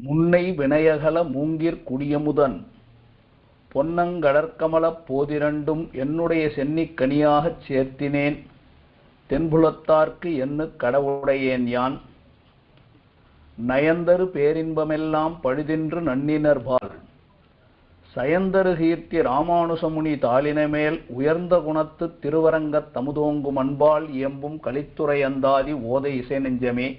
முன்னை வினையகல மூங்கிற் குடியமுதன் பொன்னங்கடற்கமலப் போதிரண்டும் என்னுடைய சென்னிக் கனியாகச் சேர்த்தினேன் தென்புலத்தார்க்கு எண்ணுக் கடவுடையேன் யான் நயந்தரு பேரின்பமெல்லாம் பழுதின்று நன்னினர்பால் சயந்தரு கீர்த்தி இராமானுசமுனி தாளினமேல் உயர்ந்த குணத்துத் திருவரங்கத் தமுதோங்கும் அன்பால் இயம்பும் கலித்துறை அந்தாதி ஓத இசை நெஞ்சமே.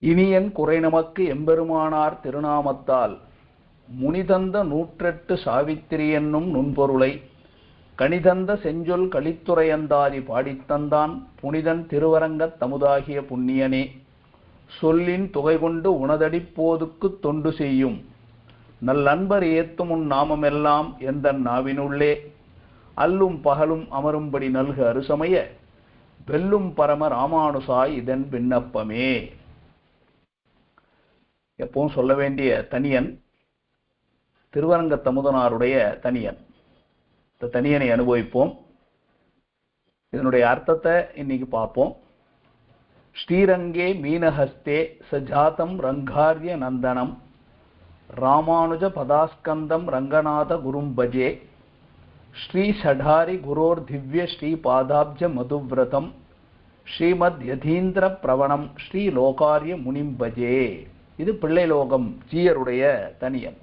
இனியன் குறை நமக்கு எம்பெருமானார் திருநாமத்தால் முனிதந்த 108 சாவித்திரி என்னும் நுண்பொருளை கனிதந்த செஞ்சொல் கலித்துறையந்தாதி பாடித்தந்தான் புனிதன் திருவரங்கத் தமுதாகிய புண்ணியனே. சொல்லின் தொகை கொண்டு உனதடிப்போதுக்குத் தொண்டு செய்யும் நல்லன்பர் ஏத்தும் உன் நாமமெல்லாம் எந்தன் நாவினுள்ளே அல்லும் பகலும் அமரும்படி நல்கு அருசமய வெல்லும் பரம ராமானுசாய் இதன் விண்ணப்பமே. எப்பவும் சொல்ல வேண்டிய தனியன் திருவரங்க தமுதனாருடைய தனியன். இந்த தனியனை அனுபவிப்போம். இதனுடைய அர்த்தத்தை இன்னைக்கு பார்ப்போம். ஸ்ரீரங்கே மீனஹஸ்தே சஜாதம் ரங்காரிய நந்தனம் ராமானுஜ பதாஸ்கந்தம் ரங்கநாத குரும் பஜே ஸ்ரீ சடாரி குரோர் திவ்ய ஸ்ரீ பாதாப்ஜ மதுவிரதம் ஸ்ரீமத் யதீந்திர பிரவணம் ஸ்ரீ லோகாரிய முனிம் பஜே. இது பிள்ளைலோகம் ஜீயருடைய தனியன்.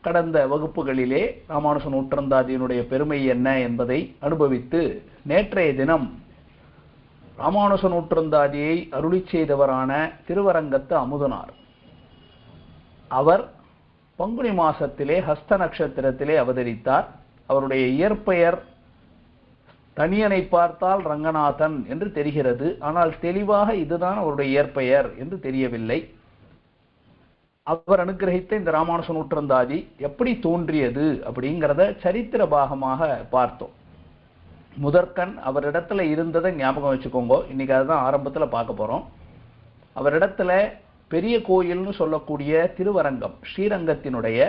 கடந்த வகுப்புகளிலே ராமானுச நூற்றந்தாதியினுடைய பெருமை என்ன என்பதை அனுபவித்து நேற்றைய தினம் ராமானுச நூற்றந்தாதியை அருளி செய்தவரான திருவரங்கத்து அமுதனார் அவர் பங்குனி மாசத்திலே ஹஸ்த நட்சத்திரத்திலே அவதரித்தார். அவருடைய இயற்பெயர் தனியனை பார்த்தால் ரங்கநாதன் என்று தெரிகிறது. ஆனால் தெளிவாக இதுதான் அவருடைய இயற்பெயர் என்று தெரியவில்லை. அவர் அனுகிரகித்த இந்த ராமானுச நூற்றந்தாதி எப்படி தோன்றியது அப்படிங்கிறத சரித்திர பாகமாக பார்த்தோம். முதற்கண் அவரிடத்துல இருந்ததை ஞாபகம் வச்சுக்கோங்க. இன்னைக்கு அதுதான் ஆரம்பத்துல பார்க்க போறோம். அவரிடத்துல பெரிய கோயில்னு சொல்லக்கூடிய திருவரங்கம் ஸ்ரீரங்கத்தினுடைய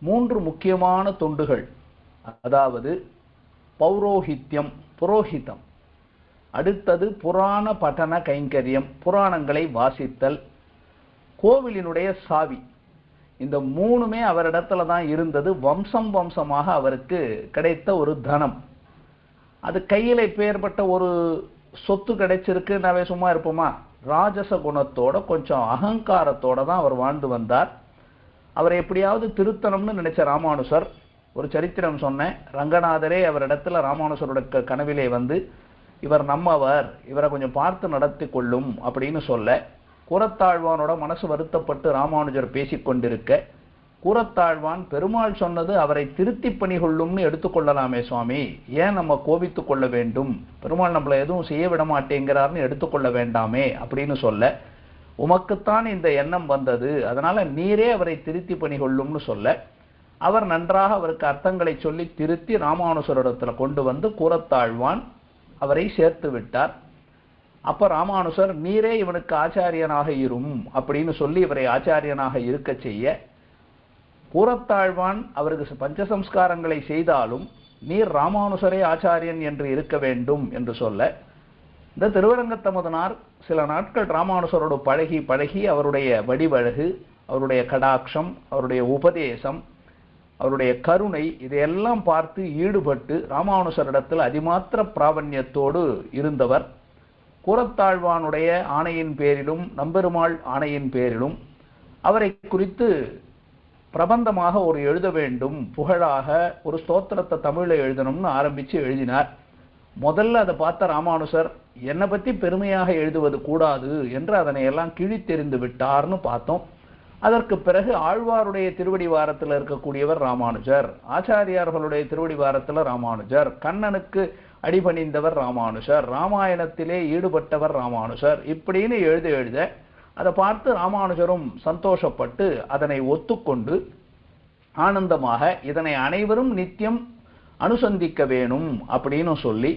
3 முக்கியமான தொண்டுகள், அதாவது பௌரோஹித்யம் புரோஹிதம், அடுத்தது புராண பட்டன கைங்கரியம் புராணங்களை வாசித்தல், கோவிலினுடைய சாவி, இந்த 3மே அவரிடத்துல தான் இருந்தது. வம்சம் வம்சமாக அவருக்கு கிடைத்த ஒரு தனம். அது கையில பெயர்பட்ட ஒரு சொத்து கிடைச்சிருக்கு, நாவே சும்மா இருப்போமா? ராஜச குணத்தோட கொஞ்சம் அகங்காரத்தோட தான் அவர் வாழ்ந்து வந்தார். அவரை எப்படியாவது திருத்தணும்னு நினைச்ச ராமானுசர், ஒரு சரித்திரம் சொன்னேன். ரங்கநாதரே அவரிடத்துல ராமானுசருடைய கனவிலே வந்து இவர் நம்மவர், இவரை கொஞ்சம் பார்த்து நடத்தி கொள்ளும் அப்படின்னு சொல்ல, கூரத்தாழ்வானோட மனசு வருத்தப்பட்டு ராமானுஜர் பேசிக்கொண்டிருக்க, கூரத்தாழ்வான் பெருமாள் சொன்னது அவரை திருத்தி பணி கொள்ளும்னு எடுத்துக்கொள்ளலாமே சுவாமி, ஏன் நம்ம கோபித்து கொள்ள வேண்டும்? பெருமாள் நம்மளை எதுவும் செய்ய விட மாட்டேங்கிறார்னு எடுத்துக்கொள்ள வேண்டாமே அப்படின்னு சொல்ல, உமக்குத்தான் இந்த எண்ணம் வந்தது, அதனால நீரே அவரை திருத்தி பணி கொள்ளும்னு சொல்ல, அவர் நன்றாக அவருக்கு அர்த்தங்களை சொல்லி திருத்தி ராமானுசரிடத்துல கொண்டு வந்து கூரத்தாழ்வான் அவரை சேர்த்து விட்டார். அப்ப ராமானுசர் நீரே இவனுக்கு ஆச்சாரியனாக இரும் அப்படின்னு சொல்லி இவரை ஆச்சாரியனாக இருக்க செய்ய, கூரத்தாழ்வான் அவருக்கு பஞ்சசம்ஸ்காரங்களை செய்தாலும் நீர் ராமானுசரே ஆச்சாரியன் என்று இருக்க வேண்டும் என்று சொல்ல, இந்த திருவரங்கத்தமுதனார் சில நாட்கள் ராமானுசரோடு பழகி பழகி அவருடைய வடிவழகு, அவருடைய கடாட்சம், அவருடைய உபதேசம், அவருடைய கருணை, இதையெல்லாம் பார்த்து ஈடுபட்டு ராமானுசரிடத்தில் அதிமாத்திர பிராவண்யத்தோடு இருந்தவர். கூரத்தாழ்வானுடைய ஆணையின் பேரிலும் நம்பெருமாள் ஆணையின் பேரிலும் அவரை குறித்து பிரபந்தமாக ஒரு எழுத வேண்டும், புகழாக ஒரு ஸ்தோத்திரத்தை தமிழ்ல எழுதணும்னு ஆரம்பிச்சு எழுதினார். முதல்ல அதை பார்த்த ராமானுசர் என்னை பத்தி பெருமையாக எழுதுவது கூடாது என்று அதனை எல்லாம் கிழித்தெறிந்து விட்டார்னு பார்த்தோம். அதற்கு பிறகு ஆழ்வாருடைய திருவடிவாரத்தில் இருக்கக்கூடியவர் ராமானுஜர், ஆச்சாரியார்களுடைய திருவடிவாரத்தில் ராமானுஜர், கண்ணனுக்கு அடிபணிந்தவர் ராமானுஜர், ராமாயணத்திலே ஈடுபட்டவர் ராமானுஜர், இப்படின்னு எழுத அதை பார்த்து ராமானுஜரும் சந்தோஷப்பட்டு அதனை ஒத்துக்கொண்டு ஆனந்தமாக இதனை அனைவரும் நித்தியம் அனுசந்திக்க வேணும் அப்படின்னு சொல்லி,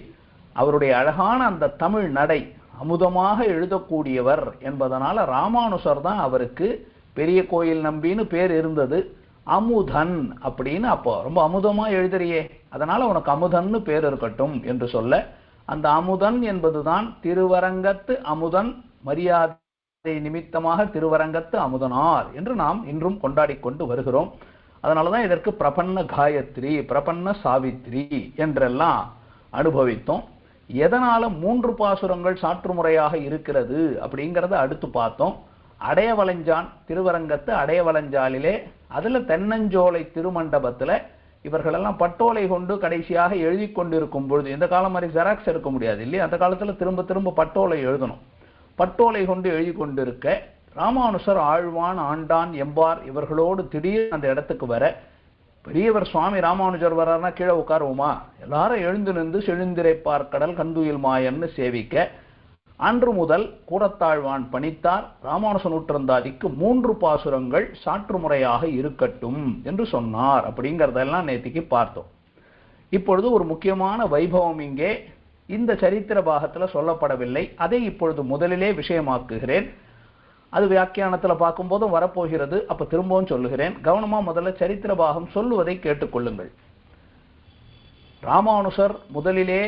அவருடைய அழகான அந்த தமிழ் நடை அமுதமாக எழுதக்கூடியவர் என்பதனால ராமானுசர் தான் அவருக்கு பெரிய கோயில் நம்பின்னு பேர் இருந்தது. அமுதன் அப்படின்னு, அப்போ ரொம்ப அமுதமா எழுதுறியே, அதனால உனக்கு அமுதன்னு பேர் இருக்கட்டும் என்று சொல்ல, அந்த அமுதன் என்பதுதான் திருவரங்கத்து அமுதன், மரியாதை நிமித்தமாக திருவரங்கத்து அமுதனார் என்று நாம் இன்றும் கொண்டாடி கொண்டு வருகிறோம். அதனாலதான் இதற்கு பிரபன்ன காயத்ரி, பிரபன்ன சாவித்ரி என்றெல்லாம் அனுபவித்தோம். எதனால 3 பாசுரங்கள் சாற்று முறையாக இருக்கிறது அப்படிங்கிறத அடுத்து பார்த்தோம். அடையவளஞ்சான், திருவரங்கத்து அடையவளஞ்சாலிலே, அதுல தென்னஞ்சோலை திருமண்டபத்துல இவர்களெல்லாம் பட்டோலை கொண்டு கடைசியாக எழுதி கொண்டிருக்கும் பொழுது, இந்த காலம் மாதிரி ஜெராக்ஸ் எடுக்க முடியாது இல்லையா, அந்த காலத்துல திரும்ப திரும்ப பட்டோலை எழுதணும். பட்டோலை கொண்டு எழுதி கொண்டிருக்க ராமானுசர் ஆழ்வான், ஆண்டான், எம்பார் இவர்களோடு திடீர் அந்த இடத்துக்கு வர, பெரியவர் சுவாமி ராமானுஜர் வர்றாருன்னா கீழே உட்காருவோமா, எல்லாரும் எழுந்து நின்று செழுந்திரை பார்க்கடல் கந்துயில் மாயன்னு சேவிக்க, அன்று முதல் கூரத்தாழ்வான் பணித்தார் ராமானுச நூற்றந்தாதிக்கு 3 பாசுரங்கள் சாற்று முறையாக இருக்கட்டும் என்று சொன்னார். அப்படிங்கிறதெல்லாம் நேத்திக்கு பார்த்தோம். இப்பொழுது ஒரு முக்கியமான வைபவம் இங்கே இந்த சரித்திர பாகத்துல சொல்லப்படவில்லை. அதை இப்பொழுது முதலிலே விஷயமாக்குகிறேன். அது வியாக்கியானத்துல பார்க்கும்போதும் வரப்போகிறது. அப்ப திரும்பவும் சொல்லுகிறேன். கவனமா முதல்ல சரித்திர பாகம் சொல்லுவதை கேட்டுக்கொள்ளுங்கள். ராமானுசர் முதலிலே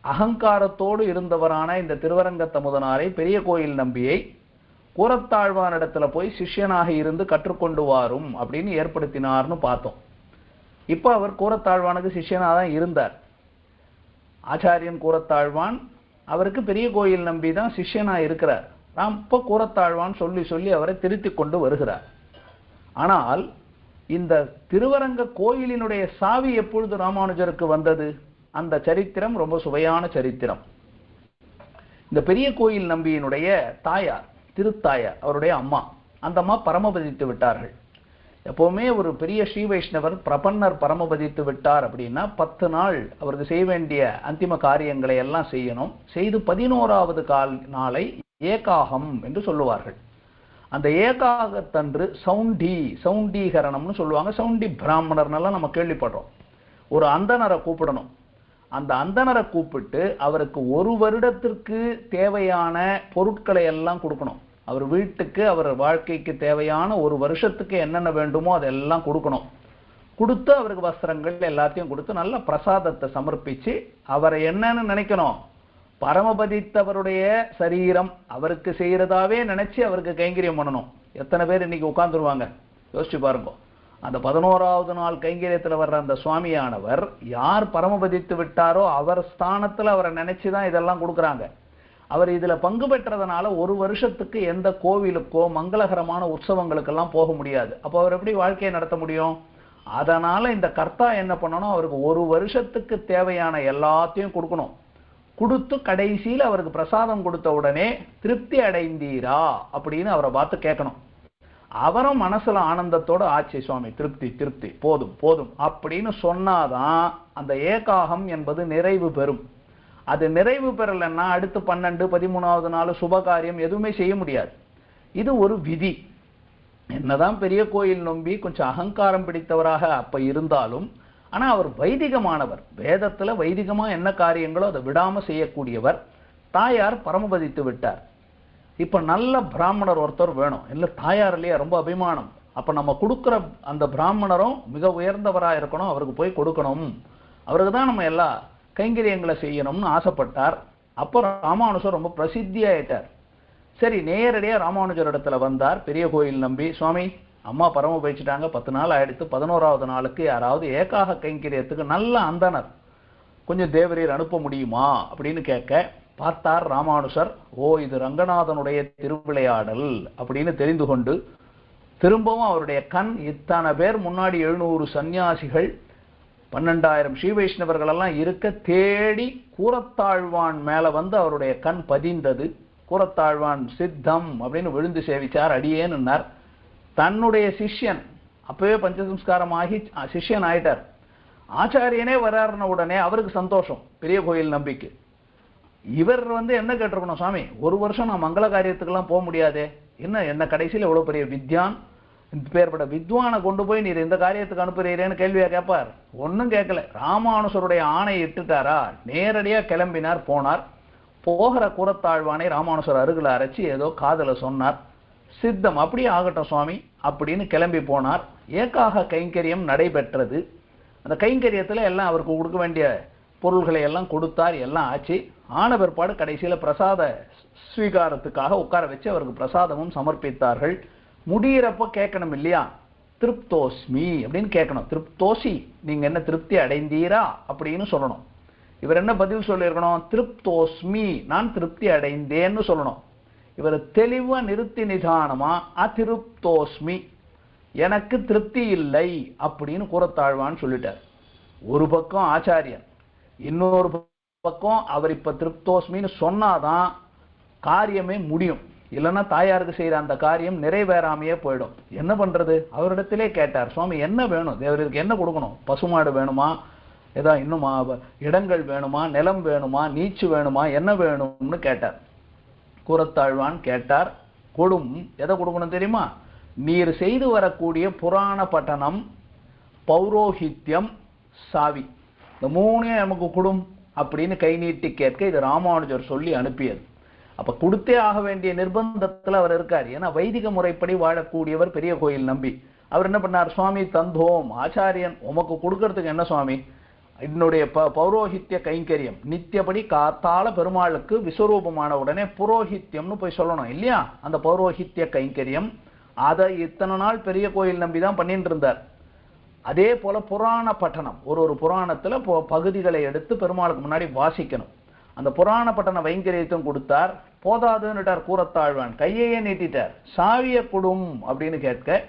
அகங்காரத்தோடு இருந்தவரான இந்த திருவரங்கத்தமுதனாரை, பெரிய கோயில் நம்பியை கூரத்தாழ்வானிடத்துல போய் சிஷ்யனாக இருந்து கற்றுக்கொண்டு வாரும் அப்படின்னு ஏற்படுத்தினார்னு பார்த்தோம். இப்ப அவர் கூரத்தாழ்வானுக்கு சிஷ்யனாக தான் இருந்தார். ஆச்சாரியன் கூரத்தாழ்வான், அவருக்கு பெரிய கோயில் நம்பி தான் சிஷ்யனா இருக்கிறார். இப்ப கூரத்தாழ்வான் சொல்லி சொல்லி அவரை திருத்தி கொண்டு வருகிறார். ஆனால் இந்த திருவரங்க கோயிலினுடைய சாவி எப்பொழுது ராமானுஜருக்கு வந்தது? அந்த சரித்திரம் ரொம்ப சுவையான சரித்திரம். இந்த பெரிய கோயில் நம்பியினுடைய தாயார், திருத்தாயார், அவருடைய அம்மா, அந்த அம்மா பரமபதித்து விட்டார்கள். எப்பவுமே ஒரு பெரிய ஸ்ரீ வைஷ்ணவர் பிரபன்னர் பரமபதித்து விட்டார் அப்படின்னா 10 நாள் அவருக்கு செய்ய வேண்டிய அந்திம காரியங்களை எல்லாம் செய்யணும். செய்து 11வது நாளை ஏகாகம் என்று சொல்லுவார்கள். அந்த ஏகாகத்தன்று சவுண்டீகரணம்னு சொல்லுவாங்க. சவுண்டி பிராமணர்னெல்லாம் நம்ம கேள்விப்படுறோம். ஒரு அந்தனரை கூப்பிடணும். அந்த அந்தனரை கூப்பிட்டு அவருக்கு 1 வருடத்திற்கு தேவையான பொருட்களை எல்லாம் கொடுக்கணும். அவர் வீட்டுக்கு, அவர் வாழ்க்கைக்கு தேவையான 1 வருஷத்துக்கு என்னென்ன வேண்டுமோ அதெல்லாம் கொடுக்கணும். கொடுத்து அவருக்கு வஸ்திரங்கள் எல்லாத்தையும் கொடுத்து நல்ல பிரசாதத்தை சமர்ப்பிச்சு அவரை என்னன்னு நினைக்கணும், பரமபதித்தவருடைய சரீரம் அவருக்கு செய்யறதாவே நினைச்சு அவருக்கு கைங்கரியம் பண்ணணும். எத்தனை பேர் இன்னைக்கு உட்கார்ந்துருவாங்க யோசிச்சு பாருங்க. அந்த 11வது நாள் கைங்கரியத்துல வர்ற அந்த சுவாமியானவர் யார் பரமபதித்து விட்டாரோ அவர் ஸ்தானத்துல அவரை நினைச்சுதான் இதெல்லாம் கொடுக்குறாங்க. அவர் இதுல பங்கு பெற்றதுனால 1 வருஷத்துக்கு எந்த கோவிலுக்கோ மங்களகரமான உற்சவங்களுக்கெல்லாம் போக முடியாது. அப்போ அவர் எப்படி வாழ்க்கையை நடத்த முடியும்? அதனால இந்த கர்த்தா என்ன பண்ணணும், அவருக்கு 1 வருஷத்துக்கு தேவையான எல்லாத்தையும் கொடுக்கணும். கொடுத்து கடைசியில் அவருக்கு பிரசாதம் கொடுத்த உடனே திருப்தி அடைந்தீரா அப்படின்னு அவரை பார்த்து கேட்கணும். அவரும் மனசுல ஆனந்தத்தோட ஆட்சி சுவாமி திருப்தி திருப்தி போதும் போதும் அப்படின்னு சொன்னாதான் அந்த ஏகாகம் என்பது நிறைவு பெறும். அது நிறைவு பெறலைன்னா அடுத்து 12, 13வது நாள் சுபகாரியம் எதுவுமே செய்ய முடியாது. இது ஒரு விதி. என்னதான் பெரிய கோயில் நம்பி கொஞ்சம் அகங்காரம் பிடித்தவராக அப்ப இருந்தாலும், ஆனா அவர் வைதிகமானவர். வேதத்துல வைதிகமா என்ன காரியங்களோ அதை விடாம செய்யக்கூடியவர். தாயார் பரமபதித்து விட்டார். இப்ப நல்ல பிராமணர் ஒருத்தர் வேணும். இல்ல தாயார் இல்லையா, ரொம்ப அபிமானம். அப்ப நம்ம கொடுக்கிற அந்த பிராமணரும் மிக உயர்ந்தவரா இருக்கணும், அவருக்கு போய் கொடுக்கணும், அவருக்கு தான் நம்ம எல்லா கைங்கரியங்களை செய்யணும்னு ஆசைப்பட்டார். அப்ப ராமானுஜர் ரொம்ப பிரசித்தியாயிட்டார். சரி, நேரடியா ராமானுஜர் இடத்துல வந்தார் பெரிய கோயில் நம்பி. சுவாமி, அம்மா பரம போயிச்சுட்டாங்க, 10 நாள் ஆயிடுத்து, 11வது நாளுக்கு யாராவது ஏகாக கைங்கரியத்துக்கு நல்ல அந்தனர் கொஞ்சம் தேவரீர் அனுப்ப முடியுமா அப்படின்னு கேட்க, பார்த்தார் ராமானுஜர். ஓ, இது ரங்கநாதனுடைய திருவிளையாடல் அப்படின்னு தெரிந்து கொண்டு திரும்பவும் அவருடைய கண் இத்தனை பேர் முன்னாடி 700 சன்னியாசிகள் 12,000 ஸ்ரீ வைஷ்ணவர்கள் எல்லாம் இருக்க தேடி கூரத்தாழ்வான் மேல வந்து அவருடைய கண் பதிந்தது. கூரத்தாழ்வான் சித்தம் அப்படின்னு விழுந்து சேவிச்சார். அடியேன்னார். தன்னுடைய சிஷ்யன் அப்பவே பஞ்சசம்ஸ்காரம் ஆகி சிஷ்யன் ஆயிட்டார். ஆச்சாரியனே வராருன உடனே அவருக்கு சந்தோஷம். பெரிய கோயில் நம்பிக்கை. இவர் என்ன கேட்டிருக்கணும், சுவாமி 1 வருஷம் நான் மங்கள காரியத்துக்கெல்லாம் போக முடியாதே, என்ன கடைசியில் எவ்வளவு பெரிய வித்யான், பேர்பட்ட வித்வானை கொண்டு போய் நீர் இந்த காரியத்துக்கு அனுப்புறீரேன்னு கேள்வியா கேட்பார். ஒன்னும் கேட்கல. ராமானுஜருடைய ஆணை இட்டுட்டாரா, நேரடியா கிளம்பினார். போனார். போகிற கூரத்தாழ்வானை ராமானுஜர் அருகில் அரைச்சி ஏதோ காதல சொன்னார். சித்தம், அப்படியே ஆகட்டும் சுவாமி அப்படின்னு கிளம்பி போனார். ஏகாக கைங்கரியம் நடைபெற்றது. அந்த கைங்கரியத்தில் எல்லாம் அவருக்கு கொடுக்க வேண்டிய பொருள்களை எல்லாம் கொடுத்தார். எல்லாம் ஆச்சு. ஆன பிற்பாடு கடைசியில் பிரசாத ஸ்வீகாரத்துக்காக உட்கார வச்சு அவருக்கு பிரசாதமும் சமர்ப்பித்தார்கள். முடியிறப்ப கேட்கணும் இல்லையா, திருப்தோஸ்மி அப்படின்னு கேட்கணும். திருப்தோசி, நீங்க என்ன திருப்தி அடைந்தீரா அப்படின்னு சொல்லணும். இவர் என்ன பதில் சொல்லியிருக்கணும், திருப்தோஸ்மி, நான் திருப்தி அடைந்தேன்னு சொல்லணும். இவர் தெளிவா நிறுத்தி நிதானமா அதிருப்தோஸ்மி, எனக்கு திருப்தி இல்லை அப்படின்னு கூறத்தாழ்வான்னு சொல்லிட்டார். ஒரு பக்கம் ஆச்சாரியன், இன்னொரு பக்கம் அவர் இப்ப திருப்தோஸ்மின்னு சொன்னாதான் காரியமே முடியும். இல்லைன்னா தாயாருக்கு செய்யற அந்த காரியம் நிறைவேறாமையே போயிடும். என்ன பண்றது, அவரிடத்திலே கேட்டார், சுவாமி என்ன வேணும், தேவருக்கு என்ன கொடுக்கணும், பசுமாடு வேணுமா, ஏதா இன்னும் இடங்கள் வேணுமா, நிலம் வேணுமா, நீச்சு வேணுமா, என்ன வேணும்னு கேட்டார். கூறத்தாழ்வான் கேட்டார், கொடும். எதை கொடுக்கணும் தெரியுமா, நீர் செய்து வரக்கூடிய புராண பட்டனம், பௌரோஹித்யம், சாவி, இந்த மூணையும் நமக்கு கொடும் அப்படின்னு கை நீட்டி கேட்க இது ராமானுஜர் சொல்லி அனுப்பியது. அப்ப கொடுத்தே ஆக வேண்டிய நிர்பந்தத்தில் அவர் இருக்கார். ஏன்னா வைதிக முறைப்படி வாழக்கூடியவர் பெரிய கோயில் நம்பி. அவர் என்ன பண்ணார், சுவாமி தந்தோம், ஆச்சாரியன் உமக்கு கொடுக்கறதுக்கு என்ன சுவாமி, என்னுடைய பௌரோஹித்ய கைங்கரியம் நித்தியபடி காத்தால பெருமாளுக்கு விஸ்வரூபமான உடனே புரோஹித்யம்னு போய் சொல்லணும் இல்லையா, அந்த பௌரோஹித்ய கைங்கரியம் அதை இத்தனை நாள் பெரிய கோயில் நம்பி தான் பண்ணிட்டு இருந்தார். அதே போல புராண பட்டனம், ஒரு புராணத்துல பகுதிகளை எடுத்து பெருமாளுக்கு முன்னாடி வாசிக்கணும். அந்த புராண பட்டன கைங்கரியத்தையும் கொடுத்தார். போதாதுன்னுட்டார் கூறத்தாழ்வான், கையையே நீட்டிட்டார். சாவியை கொடும் அப்படின்னு கேட்க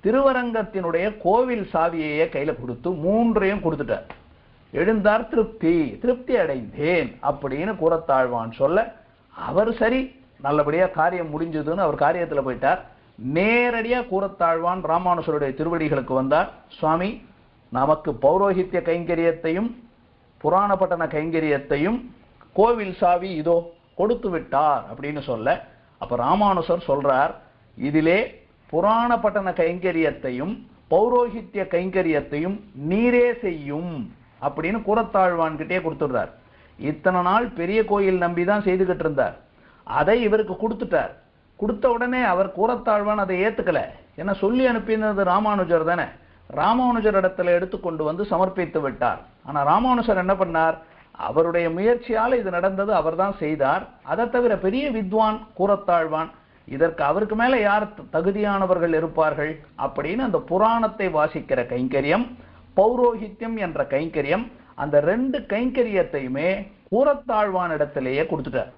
திருவரங்கத்தினுடைய கோவில் சாவியையே கையில கொடுத்து மூன்றையும் கொடுத்துட்டார். எழுந்தார், திருப்தி திருப்தி அடைந்தேன் அப்படின்னு கூறத்தாழ்வான் சொல்ல, அவர் சரி நல்லபடியா காரியம் முடிஞ்சதுன்னு அவர் காரியத்துல போயிட்டார். நேரடியா கூறத்தாழ்வான் ராமானுஜருடைய திருவடிகளுக்கு வந்தார். சுவாமி, நமக்கு பௌரோஹித்ய கைங்கரியத்தையும் புராண பட்டன கைங்கரியத்தையும் கோவில் சாவி இதோ கொடுத்து விட்டார் அப்படின்னு சொல்ல, அப்ப ராமானுஜர் சொல்றார், இதிலே புராண பட்டன கைங்கரியத்தையும் பௌரோஹித்ய கைங்கரியத்தையும் நீரே செய்யும் அப்படின்னு கூறத்தாழ்வான் கிட்டே கொடுத்துடுறார். இத்தனை நாள் பெரிய கோயில் நம்பிதான் செய்துகிட்டு இருந்தார். அதை இவருக்கு கொடுத்துட்டார். கொடுத்த உடனே அவர் கூறத்தாழ்வான் அதை ஏத்துக்கல. ஏன்னா சொல்லி அனுப்பினது ராமானுஜர் தானே. ராமானுஜர் இடத்துல எடுத்துக்கொண்டு வந்து சமர்ப்பித்து விட்டார். ஆனா ராமானுஜர் என்ன பண்ணார், அவருடைய முயற்சியால் இது நடந்தது, அவர் தான் செய்தார். அதை தவிர பெரிய வித்வான் கூறத்தாழ்வான், இதற்கு அவருக்கு மேல யார் தகுதியானவர்கள் இருப்பார்கள் அப்படின்னு அந்த புராணத்தை வாசிக்கிற கைங்கரியம், பௌரோஹித்யம் என்ற கைங்கரியம், அந்த ரெண்டு கைங்கரியத்தையுமே கூறத்தாழ்வான் இடத்திலேயே கொடுத்துட்டார்.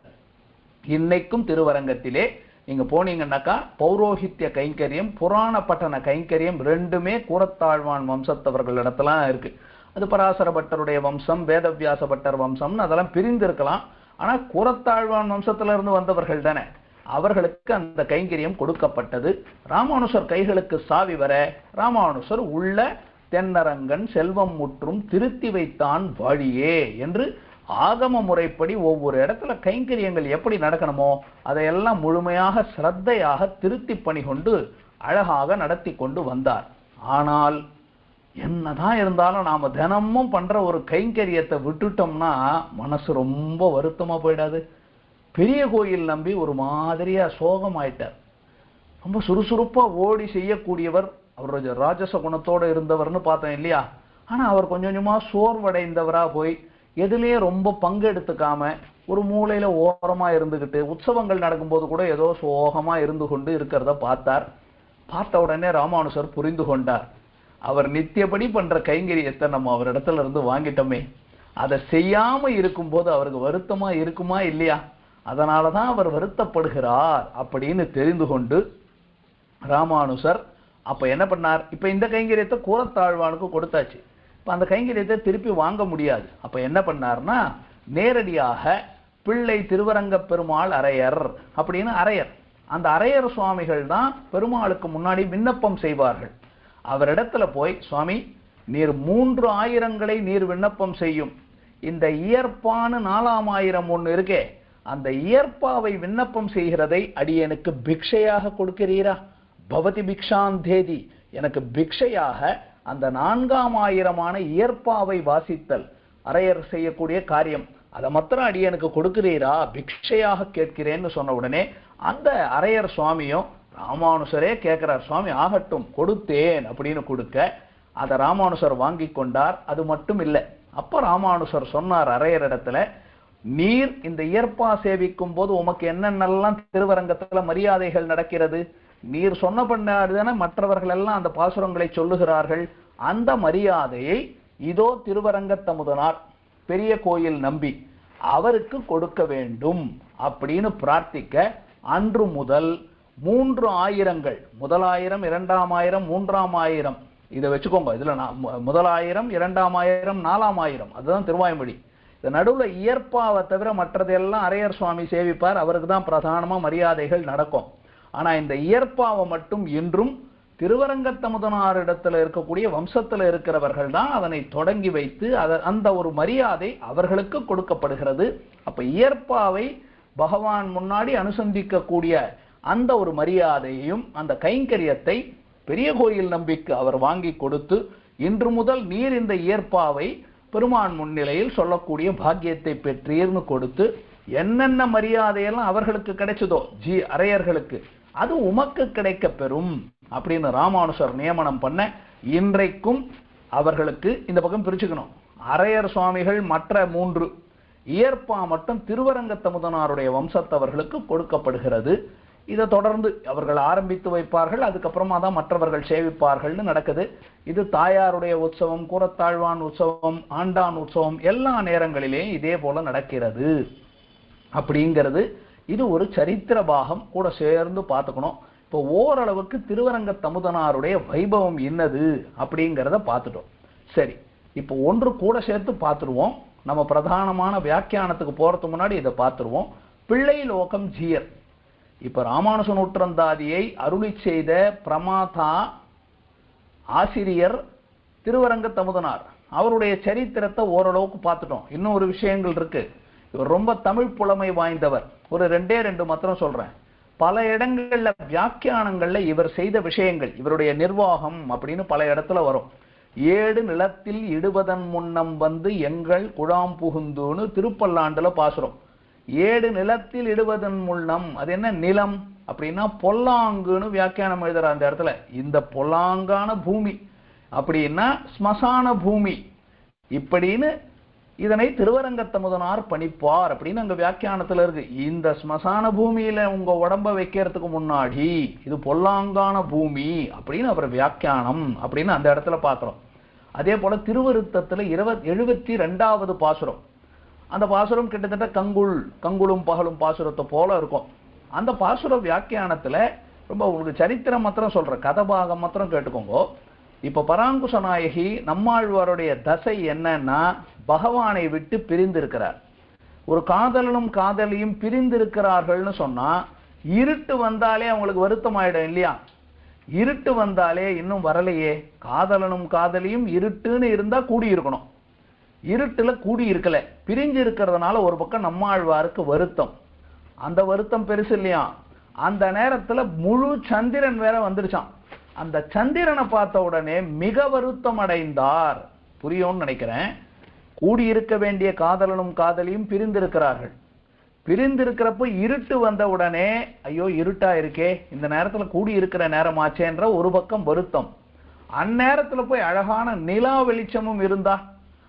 இன்னைக்கும் திருவரங்கத்திலே நீங்க போனீங்கன்னாக்கா பௌரோஹித்ய கைங்கரியம் புராண பட்டன கைங்கரியம் ரெண்டுமே கூறத்தாழ்வான் வம்சத்தவர்கள் இடத்துல இருக்கு. அது பராசர பட்டருடைய வம்சம், வேதவியாச பட்டர் வம்சம்னு அதெல்லாம் பிரிந்து இருக்கலாம். ஆனா கூறத்தாழ்வான் வம்சத்துல இருந்து வந்தவர்கள் தானே, அவர்களுக்கு அந்த கைங்கரியம் கொடுக்கப்பட்டது. ராமானுஜர் கைகளுக்கு சாவி வர ராமானுஜர் உள்ள தென்னரங்கன் செல்வம் முற்றும் திருத்தி வைத்தான் வழியே என்று ஆகம முறைப்படி ஒவ்வொரு இடத்துல கைங்கரியங்கள் எப்படி நடக்கணுமோ அதையெல்லாம் முழுமையாக சிரத்தையாக திருத்தி பணி கொண்டு அழகாக நடத்தி கொண்டு வந்தார். ஆனால் என்னதான் இருந்தாலும் நாம தினமும் பண்ற ஒரு கைங்கரியத்தை விட்டுட்டோம்னா மனசு ரொம்ப வருத்தமா போயிடாது. பெரிய கோயில் நம்பி ஒரு மாதிரியா சோகமாயிட்டார். ரொம்ப சுறுசுறுப்பா ஓடி செய்யக்கூடியவர், அவருடைய ராஜச குணத்தோட இருந்தவர்னு பார்த்தோம் இல்லையா. ஆனா அவர் கொஞ்சம் கொஞ்சமா சோர்வடைந்தவரா போய் எதுலயே ரொம்ப பங்கெடுத்துக்காம ஒரு மூலையில ஓரமா இருந்துகிட்டு உற்சவங்கள் நடக்கும்போது கூட ஏதோ சோகமா இருந்து கொண்டு இருக்கிறத பார்த்தார். பார்த்த உடனே ராமானுஜர் புரிந்து கொண்டார், அவர் நித்தியப்படி பண்ற கைங்கரியத்தை நம்ம அவர் இடத்துல இருந்து வாங்கிட்டோமே, அதை செய்யாம இருக்கும்போது அவருக்கு வருத்தமா இருக்குமா இல்லையா, அதனாலதான் அவர் வருத்தப்படுகிறார் அப்படின்னு தெரிந்து கொண்டு ராமானுஜர் அப்ப என்ன பண்ணார், இப்ப இந்த கைங்கரியத்தை கூறத்தாழ்வானுக்கு கொடுத்தாச்சு. இப்ப அந்த கைங்கரியத்தை திருப்பி வாங்க முடியாது. அப்ப என்ன பண்ணார்னா நேரடியாக பிள்ளை திருவரங்க பெருமாள் அரையர் அப்படின்னு அரையர், அந்த அரையர் சுவாமிகள் தான் பெருமாளுக்கு முன்னாடி விண்ணப்பம் செய்வார்கள். அவரிடத்துல போய், சுவாமி நீர் 3000 நீர் விண்ணப்பம் செய்யும், இந்த இயற்பான 4000 ஒண்ணு இருக்கே, அந்த இயற்பாவை விண்ணப்பம் செய்கிறதை அடியனுக்கு பிக்ஷையாக கொடுக்கிறீரா, பவதி பிக்ஷாந்தேதி, எனக்கு பிக்ஷையாக அந்த 4000 இயற்பாவை வாசித்தல் அரையர் செய்யக்கூடிய காரியம், அதை மாத்திரம் அடியனுக்கு கொடுக்கிறீரா, பிக்ஷையாக கேட்கிறேன்னு சொன்ன உடனே அந்த அரையர் சுவாமியும் ராமானுஷரே கேட்கிறார், சுவாமி ஆகட்டும் கொடுத்தேன் அப்படின்னு கொடுக்க அதை ராமானுஷர் வாங்கி கொண்டார். அது மட்டும் இல்லை, அப்ப ராமானுஷர் சொன்னார் அரையர் இடத்துல, நீர் இந்த இயற்பா சேவிக்கும் போது உமக்கு என்னென்னலாம் திருவரங்கத்துல மரியாதைகள் நடக்கிறது, நீர் சொன்ன பண்ணாதுதானே மற்றவர்கள் எல்லாம் அந்த பாசுரங்களை சொல்லுகிறார்கள், அந்த மரியாதையை இதோ திருவரங்கத்தமுதனார் பெரிய கோயில் நம்பி அவருக்கு கொடுக்க வேண்டும் அப்படின்னு பிரார்த்திக்க, அன்று முதல் 3 ஆயிரங்கள், முதலாயிரம், 2ஆம் ஆயிரம், 3ஆம் ஆயிரம், இதை வச்சுக்கோங்க. இதுல முதலாயிரம், 2ஆம் ஆயிரம், 4ஆம் ஆயிரம், அதுதான் திருவாய்மொழி. இந்த நடுவுல இயற்பாவை தவிர மற்றதெல்லாம் அரையர் சுவாமி சேவிப்பார், அவருக்கு தான் பிரதானமா மரியாதைகள் நடக்கும். ஆனா இந்த இயற்பாவை மட்டும் இன்றும் திருவரங்கத்தமுதனாரிடத்துல இருக்கக்கூடிய வம்சத்துல இருக்கிறவர்கள் தான் அதனை தொடங்கி வைத்து அந்த ஒரு மரியாதை அவர்களுக்கு கொடுக்கப்படுகிறது. அப்ப இயற்பாவை பகவான் முன்னாடி அனுசந்திக்கக்கூடிய அந்த ஒரு மரியாதையையும் அந்த கைங்கரியத்தை பெரிய கோயில் நம்பிக்கு அவர் வாங்கி கொடுத்து, இன்று முதல் நீர் இந்த இயற்பாவை பெருமான் முன்னிலையில் சொல்லக்கூடிய பாக்கியத்தை பெற்றீர்னு கொடுத்து, என்னென்ன மரியாதையெல்லாம் அவர்களுக்கு கிடைச்சதோ அரையர்களுக்கு அது உமக்கு கிடைக்க பெறும் அப்படின்னு ராமானுஷர் நியமனம் பண்ண, இன்றைக்கும் அவர்களுக்கு இந்த பக்கம் பிரிச்சுக்கணும். அரையர் சுவாமிகள் மற்ற 3, இயற்பா மட்டும் திருவரங்கத்தமுதனாருடைய வம்சத்தவர்களுக்கு கொடுக்கப்படுகிறது. இதை தொடர்ந்து அவர்கள் ஆரம்பித்து வைப்பார்கள், அதுக்கப்புறமா தான் மற்றவர்கள் சேவிப்பார்கள்னு நடக்குது. இது தாயாருடைய உற்சவம், கூரத்தாழ்வான் உற்சவம், ஆண்டான் உற்சவம் எல்லா நேரங்களிலேயும் இதே போல நடக்கிறது அப்படிங்கிறது. இது ஒரு சரித்திர பாகம் கூட சேர்ந்து பார்த்துக்கணும். இப்போ ஓரளவுக்கு திருவரங்கத்தமுதனாருடைய வைபவம் என்னது அப்படிங்கிறத பார்த்துட்டோம். சரி, இப்போ ஒன்று கூட சேர்த்து பார்த்துருவோம். நம்ம பிரதானமான வியாக்கியானத்துக்கு போறதுக்கு முன்னாடி இதை பார்த்துருவோம். பிள்ளை லோகம் ஜீயர். இப்ப ராமானுஜ நூற்றந்தாதியை அருளி செய்த பிரமாதா ஆசிரியர் திருவரங்கத்தமுதனார், அவருடைய சரித்திரத்தை ஓரளவுக்கு பார்த்துட்டோம். இன்னும் ஒரு விஷயங்கள் இருக்கு. இவர் ரொம்ப தமிழ் புலமை வாய்ந்தவர். ஒரு 2 மாத்திரம் சொல்றேன். பல இடங்கள்ல வியாக்கியானங்கள்ல இவர் செய்த விஷயங்கள், இவருடைய நிர்வாகம் அப்படின்னு பல இடத்துல வரும். 7 நிலத்தில் இடுவதன் முன்னம் வந்து எங்கள் குழாம் புகுந்துன்னு திருப்பல்லாண்டுல பாசுறோம். 7 நிலத்தில் இடுவதன் முன்னம், அது என்ன நிலம் அப்படின்னா பொல்லாங்குன்னு வியாக்கியானம் எழுதுற அந்த இடத்துல. இந்த பொல்லாங்கான பூமி அப்படின்னா ஸ்மசான பூமி இப்படின்னு இதனை திருவரங்கத்தமுதனார் பணிப்பார் அப்படின்னு அங்க வியாக்கியானத்துல இருக்கு. இந்த ஸ்மசான பூமியில உங்க உடம்ப வைக்கிறதுக்கு முன்னாடி இது பொல்லாங்கான பூமி அப்படின்னு அவர் வியாக்கியானம் அப்படின்னு அந்த இடத்துல பாக்குறோம். அதே போல திருவருத்தத்துல 72வது பாசுரம், அந்த பாசுரம் கிட்டத்தட்ட கங்குளும் பகலும் பாசுரத்தை போல இருக்கும். அந்த பாசுர வியாக்கியானத்துல ரொம்ப உங்களுக்கு சரித்திரம் மாத்திரம் சொல்ற, கதபாகம் மாத்திரம் கேட்டுக்கோங்க. இப்ப பராங்குச நாயகி நம்மாழ்வாருடைய தசை என்னன்னா, பகவானை விட்டு பிரிந்திருக்கிறார். ஒரு காதலனும் காதலியும் பிரிந்திருக்கிறார்கள்னு சொன்னா இருட்டு வந்தாலே அவங்களுக்கு வருத்தம் ஆயிடும் இல்லையா? இருட்டு வந்தாலே இன்னும் வரலையே, காதலனும் காதலியும் இருட்டுன்னு இருந்தா கூடி இருக்கணும், இருட்டுல கூடி இருக்கல, பிரிஞ்சு இருக்கிறதுனால ஒரு பக்கம் நம்மாழ்வாருக்கு வருத்தம். அந்த வருத்தம் பெருசு இல்லையா? அந்த நேரத்துல முழு சந்திரன் வேற வந்துருச்சான். அந்த சந்திரனை பார்த்த உடனே மிக வருத்தம் அடைந்தார். புரியும்னு நினைக்கிறேன். கூடியிருக்க வேண்டிய காதலனும் காதலியும் பிரிந்திருக்கிறார்கள். பிரிந்திருக்கிறப்போ இருட்டு வந்த உடனே ஐயோ இருட்டா இருக்கே, இந்த நேரத்துல கூடி இருக்கிற நேரமாச்சேன்ற ஒரு பக்கம் வருத்தம். அந்நேரத்துல போய் அழகான நிலா வெளிச்சமும் இருந்தா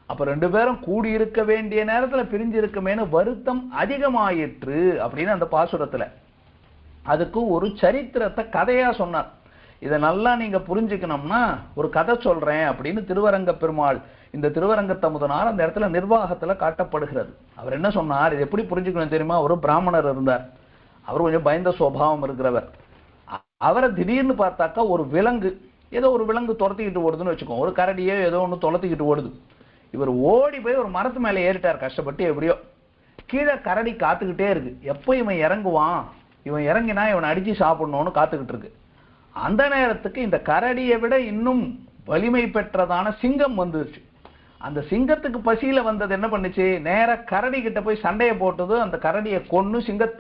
அப்ப 2 பேரும் கூடி இருக்க வேண்டிய நேரத்துல பிரிஞ்சு இருக்குமேனு வருத்தம் அதிகமாயிற்று அப்படின்னு அந்த பாசுரத்துல. அதுக்கு ஒரு சரித்திரத்தை கதையா சொன்னார். இதை நல்லா நீங்க புரிஞ்சுக்கணும்னா ஒரு கதை சொல்றேன் அப்படின்னு திருவரங்க பெருமாள் இந்த திருவரங்கத்தமுதனார் அந்த இடத்துல நிர்வாகத்துல காட்டப்படுகிறது. அவர் என்ன சொன்னார், இது எப்படி புரிஞ்சுக்கணும் தெரியுமா? ஒரு பிராமணர் இருந்தார். அவர் கொஞ்சம் பயந்த சுபாவம் இருக்கிறவர். அவரை திடீர்னு பார்த்தாக்கா ஒரு விலங்கு, ஏதோ ஒரு விலங்கு துரத்திக்கிட்டு ஓடுதுன்னு வச்சுக்கோங்க, ஒரு கரடியோ ஏதோ ஒன்று துரத்திக்கிட்டு ஓடுது. இவர் ஓடி போய் ஒரு மரத்து மேலே ஏறிட்டார் கஷ்டப்பட்டு. எப்படியோ கீழே கரடி காத்துக்கிட்டே இருக்கு, எப்போ இவன் இறங்குவான், இவன் இறங்கினா இவனை அடிச்சு சாப்பிடணும்னு காத்துக்கிட்டு இருக்கு. அந்த நேரத்துக்கு இந்த கரடியை விட இன்னும் வலிமை பெற்றதான சிங்கம் வந்துருச்சு. அந்த சிங்கத்துக்கு பசியில வந்தது என்ன பண்ணுச்சு, நேர கரடி கிட்ட போய் சண்டையை போட்டது. அந்த கரடியை கொன்னு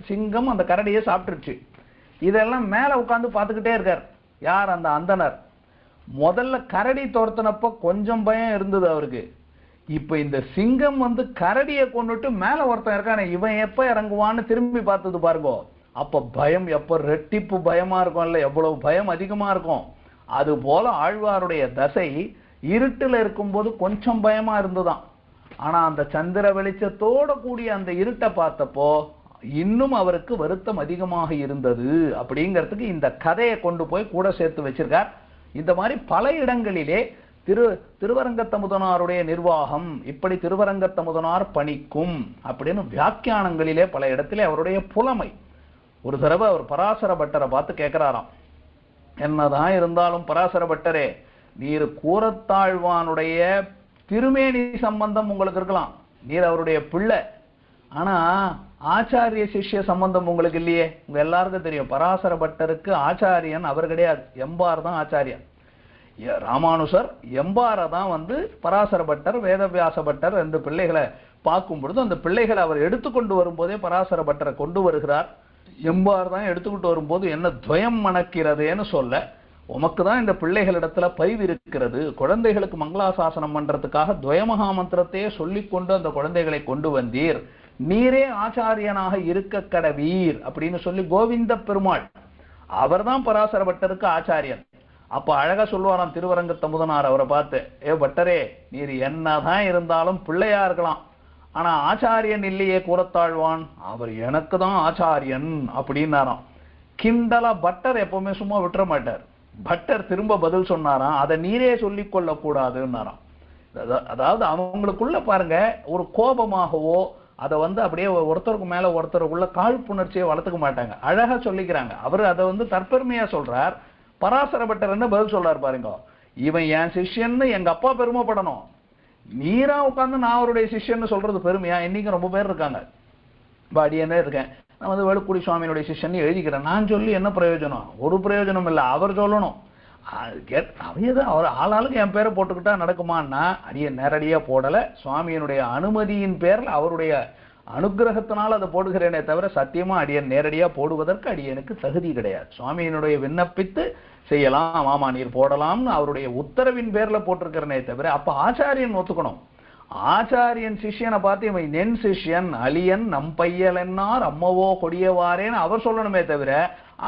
சிங்கம் அந்த கரடியை சாப்பிட்டுருச்சு. இதெல்லாம் மேல உட்காந்து பார்த்துக்கிட்டே இருக்கார் யார், அந்த அந்தனர். முதல்ல கரடி துரத்தினப்ப கொஞ்சம் பயம் இருந்தது அவருக்கு. இப்ப இந்த சிங்கம் வந்து கரடியை கொண்டுட்டு மேல ஒருத்தன் இருக்கானே, இவன் எப்ப இறங்குவான்னு திரும்பி பார்த்தது பாருங்க. அப்ப பயம் எப்ப ரெட்டிப்பு பயமா இருக்கும்ல, எவ்வளவு பயம் அதிகமா இருக்கும். அது போல ஆழ்வாருடைய தசை இருட்டுல இருக்கும்போது கொஞ்சம் பயமா இருந்துதான். ஆனா அந்த சந்திர வெளிச்சத்தோட கூடிய அந்த இருட்டை பார்த்தப்போ இன்னும் அவருக்கு வருத்தம் அதிகமாக இருந்தது. அப்படிங்கிறதுக்கு இந்த கதையை கொண்டு போய் கூட சேர்த்து வச்சிருக்கார். இந்த மாதிரி பல இடங்களிலே திருவரங்கத்தமுதனாருடைய நிர்வாகம் இப்படி திருவரங்கத்தமுதனார் பணிக்கும் அப்படின்னு வியாக்கியானங்களிலே பல இடத்திலே அவருடைய புலமை. ஒரு தடவை அவர் பராசர பட்டரை பார்த்து கேட்கிறாராம், என்னதான் இருந்தாலும் பராசர பட்டரே, நீர் கூரத்தாழ்வானுடைய திருமேனி சம்பந்தம் உங்களுக்கு இருக்கலாம், நீர் அவருடைய பிள்ளை, ஆனா ஆச்சாரிய சிஷ்ய சம்பந்தம் உங்களுக்கு இல்லையே. உங்க எல்லாருக்கும் தெரியும் பராசர பட்டருக்கு ஆச்சாரியன் அவர் கிடையாது, எம்பார் தான் ஆச்சாரியன். ராமானுசர் எம்பாரை தான் பராசர பட்டர் வேதவியாச பட்டர் 2 பிள்ளைகளை பார்க்கும் பொழுது அந்த பிள்ளைகளை அவர் எடுத்துக்கொண்டு வரும்போதே பராசர பட்டரை கொண்டு வருகிறார். எம்பார் தான் எடுத்துக்கிட்டு வரும்போது என்ன துவயம் மணக்கிறதுன்னு சொல்ல, உமக்கு தான் இந்த பிள்ளைகளிடத்துல பரிவு இருக்கிறது, குழந்தைகளுக்கு மங்களாசாசனம் பண்றதுக்காக துவயமகா மந்திரத்தையே சொல்லிக்கொண்டு அந்த குழந்தைகளை கொண்டு வந்தீர், நீரே ஆச்சாரியனாக இருக்க கடவீர் அப்படின்னு சொல்லி கோவிந்த பெருமாள் அவர் தான் பராசர பட்டருக்கு ஆச்சாரியன். அப்ப அழகா சொல்லுவாராம் திருவரங்கத்தமுதனார் அவரை பார்த்து, ஏ பட்டரே, நீர் என்னதான் இருந்தாலும் பிள்ளையா இருக்கலாம், ஆனா ஆச்சாரியன் இல்லையே கூரத்தாழ்வான், அவர் எனக்கு தான் ஆச்சாரியன் அப்படின்னாராம். கிண்டலா பட்டர் எப்பவுமே சும்மா விட்டுற மாட்டார். பட்டர் திரும்ப பதில் சொன்னாராம், அதை நீரே சொல்லிக் கொள்ள கூடாதுன்னாராம். அதாவது அவங்களுக்குள்ள பாருங்க ஒரு கோபமாகவோ அதை அப்படியே ஒருத்தருக்கு மேல ஒருத்தருக்குள்ள காழ்ப்புணர்ச்சியை வளர்த்துக்க மாட்டாங்க, அழகா சொல்லிக்கிறாங்க. அவர் அதை தற்பெருமையா சொல்றார். பராசர பட்டர் என்ன பதில் சொல்றாரு பாருங்க, இவன் என் சிஷ்யன்னு எங்க அப்பா பெருமைப்படணும், நீரா உட்கார்ந்து நான் அவருடைய சிஷ்யன்னு சொல்றது பெருமையா? இன்னைக்கு ரொம்ப பேர் இருக்காங்க, அடியனே இருக்கேன், நான் வேலுக்குடி சுவாமியினுடைய சிஷ்யன்னு எழுதிக்கிறேன், நான் சொல்லி என்ன பிரயோஜனம்? ஒரு பிரயோஜனம் இல்லை, அவர் சொல்லணும். அவர் ஆளாளுக்கு என் பேரை போட்டுக்கிட்டா நடக்குமான்னா அடிய நேரடியா போடல, சுவாமியினுடைய அனுமதியின் பேர்ல அவருடைய அனுகிரகத்தினால் அதை போடுகிறேனே தவிர சத்தியமா அடியன் நேரடியா போடுவதற்கு அடியனுக்கு தகுதி கிடையாது. சுவாமியினுடைய விண்ணப்பித்து செய்யலாம், ஆமா நீர் போடலாம்னு அவருடைய உத்தரவின் பேர்ல போட்டிருக்கிறனே தவிர, அப்ப ஆச்சாரியன் ஒத்துக்கணும். ஆச்சாரியன் சிஷ்யனை பார்த்து இவன் நென் சிஷ்யன் அலியன் நம்பையல் என்னார் அம்மவோ கொடியவாரேன்னு அவர் சொல்லணுமே தவிர